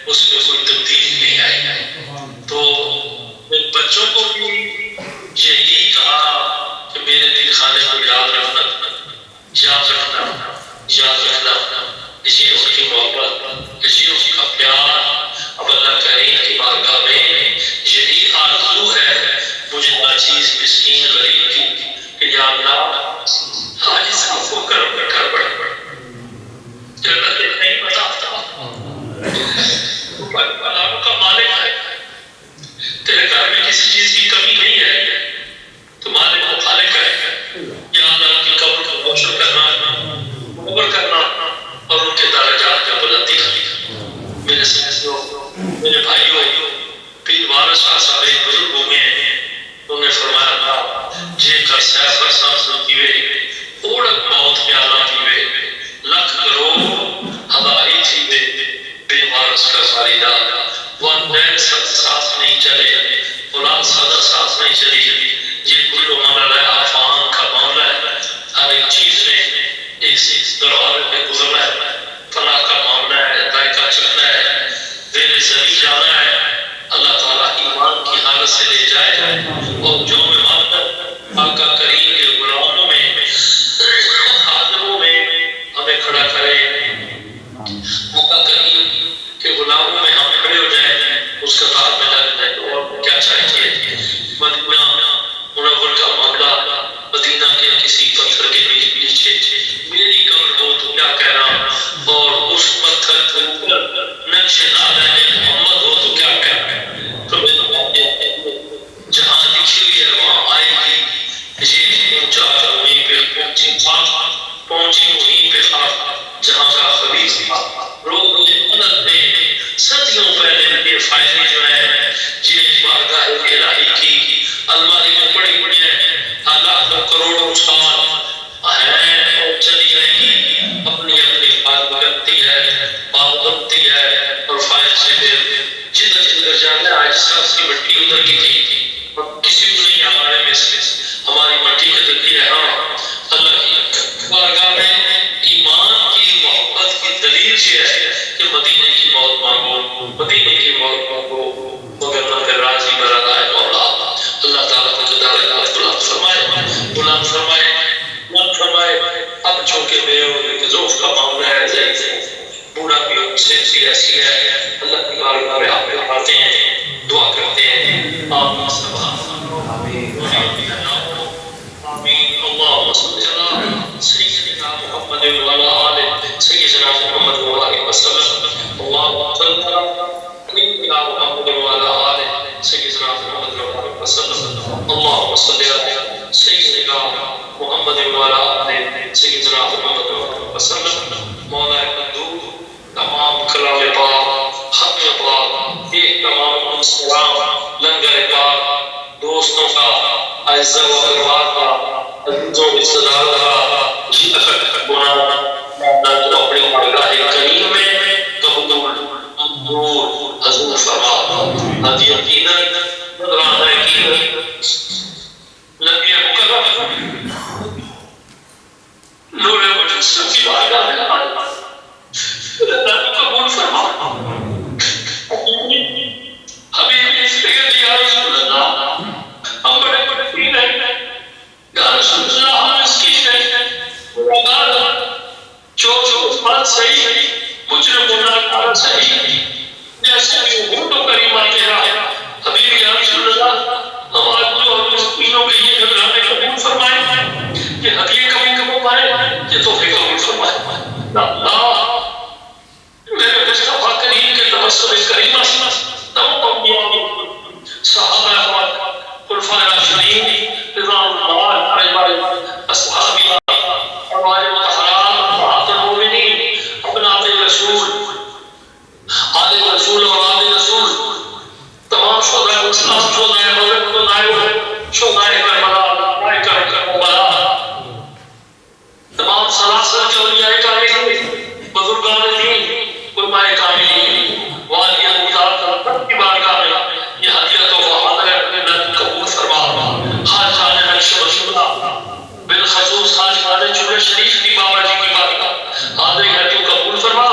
اس میں کوئی تبدیلی نہیں آئی. تو بچوں کو بھی یہی کہا کہ میرے دل خانے کو یاد رکھنا یاد رکھنا یاد رکھنا. یہ اس کی محبت یہ اس کا پیار. اب اللہ کریم کی بارگاہ میں یہی آرزو ہے مجھے ناچیز مسکین غریب کی کہ یا اللہ حاجی صاحب کو کرم کا گھر بڑھ جنت نہیں پتا بلاؤں کا مالک ہے. تیرے گھر میں کسی چیز کی کمی نہیں ہے تو مالک کو خالق ہے. یا اللہ کی قبر کو روشن کرنا قبر کرنا اور ان کے درجات میں بلندی کرنا. میرے ساتھیوں میرے بھائیوں پیر وارث شاہ صاحب ایک بزرگ ہو گئے ہیں. انہوں نے فرمایا تھا جے کر سہ برساں پیوے اوڑک موت پیالہ پیوے لکھ کروڑ ہداری تھیوے بے وارث کا خالیدہ. والدین سب ساتھ نہیں چلے اولاد سادہ ساتھ نہیں چلی. یہ کل معاملہ ہے آفان کا معاملہ ہے. ہر ایک چیز نے ایک سے دروازے پہ گزرنا ہے. فلاح کا معاملہ ہے دائقہ چکنا ہے دیر زمین جانا ہے. اللہ تعالیٰ ایمان کی حالت سے لے جائے اور جو محبت آقا کریم کے غلاموں میں حاضروں میں ہمیں کھڑا کرے. آقا کریم کے غلاموں میں ہم کھڑے ہو جائیں اس کا تعلق میں لگ جائے تو اور کیا چاہیے. مدینہ منور کا معاملہ مدینہ کے کسی پتھر کے نیچے میری قبر ہو تو کیا کہنا اور اس پتھر کے اوپر نقش نالہ محمد ہو تو کیا کہنا. تو جہاں لکھی ہوئی ہے وہاں آئے گی. یہ پہنچا وہیں پہ پہنچی خاک پہنچی وہیں پہ خاک جہاں کا خبیث تھا. لوگ مجھے مدد دے صدیوں پہلے یہ فائدے جو ہے یہ بارگاہ الہی کی الماری میں پڑی ہوئی ہے. لاکھوں کروڑوں سال ہیں اور چلی رہے گی اپنی اپنی بات کرتی ہے بات بنتی ہے اور فائد سے جدھر جدھر جانا ہے. آج سب کی مٹی ادھر کی تھی کسی کو نہیں ہمارے میں سے ہماری مٹی ادھر کی ہے. ہاں اللہ کی بارگاہ میں ایمان کی محبت کی دلیل یہ ہے کہ مدینے کی موت مانگو مدینے کی موت مانگو مگر نہ کہ راضی برادہ ہے مولا. اللہ تعالیٰ کو جدا بلند فرمائے بلند فرمائے بلند فرمائے. اب چونکہ میرے اور ذوف کا معاملہ ہے بوڑھا بھی سے ایسی ہے اللہ کی بارگاہ میں آپ آتے ہیں دعا کرتے ہیں. آمین آمین آمین. اللهم صل على سيدنا محمد وعلى آل سيدنا محمد وآله وسلم. اللهم صل على سيدنا محمد وعلى آل سيدنا محمد وآله وسلم. اللهم صل على سيدنا محمد وعلى آل سيدنا محمد وآله السلام لنگر پاک دوستوں کا اعزا و اکرام کا عزیزوں رشتہ داروں کا جی گناہ اپنی بارگاہ کریم میں قبول منظور حضور فرما ہدی یقیناً نظرانہ یقیناً نبی مکرم نور مجسم کی بارگاہ میں اللہ قبول فرما حبیب اس فکر یا رسول اللہ ہم بڑے بڑے دین ہیں یا رسول اللہ ہم اس کی جو بات صحیح مجرم گناہگار صحیح جیسے بھی ہوں تو کریمہ تیرا حبیب یا رسول اللہ ہم آج جو ہم اس تینوں کے یہ گھرانے قبول فرمائیں کہ حقیقی کبھی پائے یہ توفیق قبول فرمائے اللہ میرے مصطفیٰ کریم کے تبسم کریمہ تمام انبیاء صحابہ احمد خلفاء راشدین رضوان اللہ علیہم اصحابی ہمارے مطہرات بہات المؤمنین ابناء رسول آل رسول اور آل رسول تمام شہداء اسلام شہداء بدر شہداء کربلا کربلا تمام سلاسل کے اولیاء کاملین بزرگان دین علماء کاملین والی المدار کی بارگاہ میں یہ ہدیت و حاضر قبول فرما خواجہ نقش رسولہ بالخصوص خواجہ جمعہ شریف کی بابا جی کی بارگاہ حاضر ہدیت قبول فرما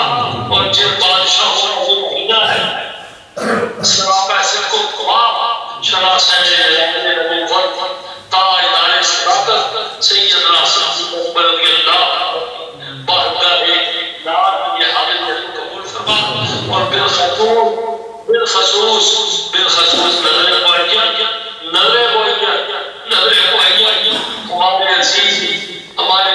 اور جن بادشاہوں کو مہینہ ہے سراب ایسے کو قوام شناسہ نبوت تاج دار صداقت سیدنا صدیق رضی اللہ بارگاہ نار یہ حاضر قبول فرما اور بالخصوص نظر معیّن ہمارے عزیز ہمارے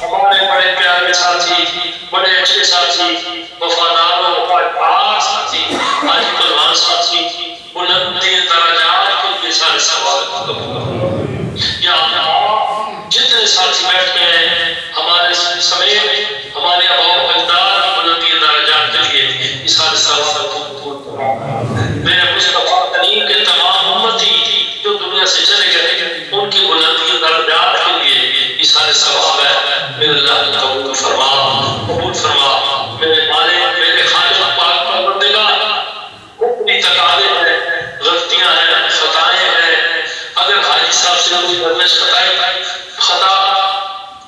ہمارے بڑے پیارے ساتھی بڑے اچھے ساتھی وفادار و وفادار ساتھی آج قربان ساتھی بلندی درجات کے لیے سارے سوال قبول یا اللہ جتنے ساتھی بیٹھتے ہیں ہمارے سمیت ہمارے آباء و اجداد بلندی درجات کے لیے یہ سارے سوال قبول میرے مصطفیٰ کریم کے تمام امتی جو دنیا سے چلے گئے ان کی بلندی درجات کے لیے یہ سارے ثواب ہے میرے اللہ قبول فرما میرے مالک میرے خالق پاک پروردگار اپنی تقاضے ہیں غلطیاں ہیں خطائیں ہیں اگر حاجی صاحب سے کوئی ورزش خطا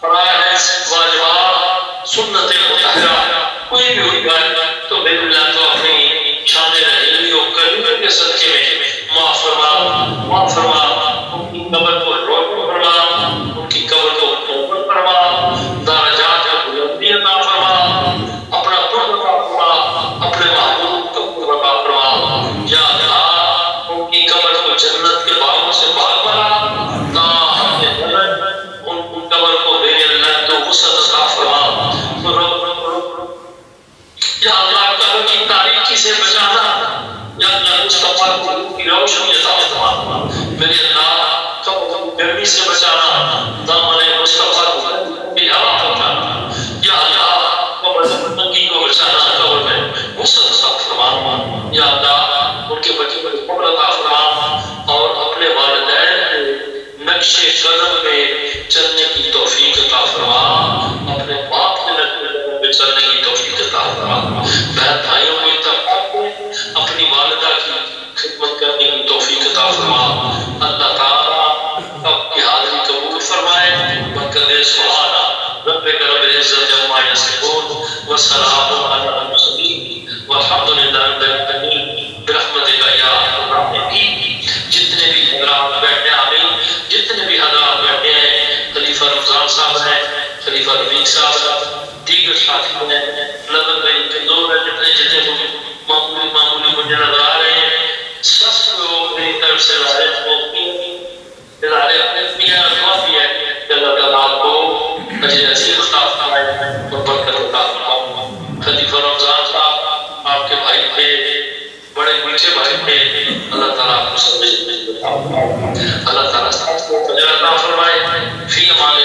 فرائض واجبات سنت مطہرہ کوئی بھی ہوئی بات تو میرے اللہ تو اپنی شان رحیمی و کریمہ کے صدقے میں معاف فرما ان کی قبر کو روشن فرما ان کی قبر کو توبہ فرما درجات کو بلندی عطا فرما اپنا قرب عطا فرما اپنے محبوب کو قرب عطا فرما یا اللہ ان کی قبر کو جنت کے باغوں سے باغ بنا تا ہم نے جنت ان قبر کو میرے اللہ تو وسعت عطا فرما یا اللہ قبر کی تاریکی سے بچانا یا اللہ مصطفیٰ کی روشنی عطا فرما میرے اللہ قبر کو گرمی سے بچانا دامن مصطفیٰ کو بھی ہوا پہنچانا یا اللہ قبر زندگی کو بچانا قبر میں وسعت عطا فرما یا اللہ ان کے بچے کو قبر عطا فرما اور اپنے والدین نقش قدم پہ چلنے کی توفیق عطا فرما اپنے باپ کے نقش پہ چلنے کی توفیق عطا فرما بہن بھائیوں کو اتفاق دے اپنی والدہ کی خدمت کرنے کی توفیق عطا فرما اللہ تعالیٰ اب کی حاضری قبول فرمائے برکت سبحانہ رب رب العزت عما یصفون والسلام علی المرسلین والحمد للہ رب العالمین برحمتک یا ارحم الراحمین جتنے بھی حضرات بیٹھے آمین جتنے بھی حضرات بیٹھے ہیں خلیفہ رمضان صاحب ہیں خلیفہ رفیق صاحب دیگر ساتھی ہیں نظر میں کمزور ہے جتنے معمولی مجھے نظر آ رہے ہیں سب لوگ میری طرف سے دعا بھی ہے کہ اللہ تعالیٰ آپ کو اجر عظیم عطا فرمائے اور برکت عطا فرمائے خلیفہ رمضان صاحب آپ کے بھائی تھے بڑے میٹھے بھائی تھے اللہ تعالیٰ آپ کو سمجھ اللہ تعالیٰ اجر عطا فرمائے فی امان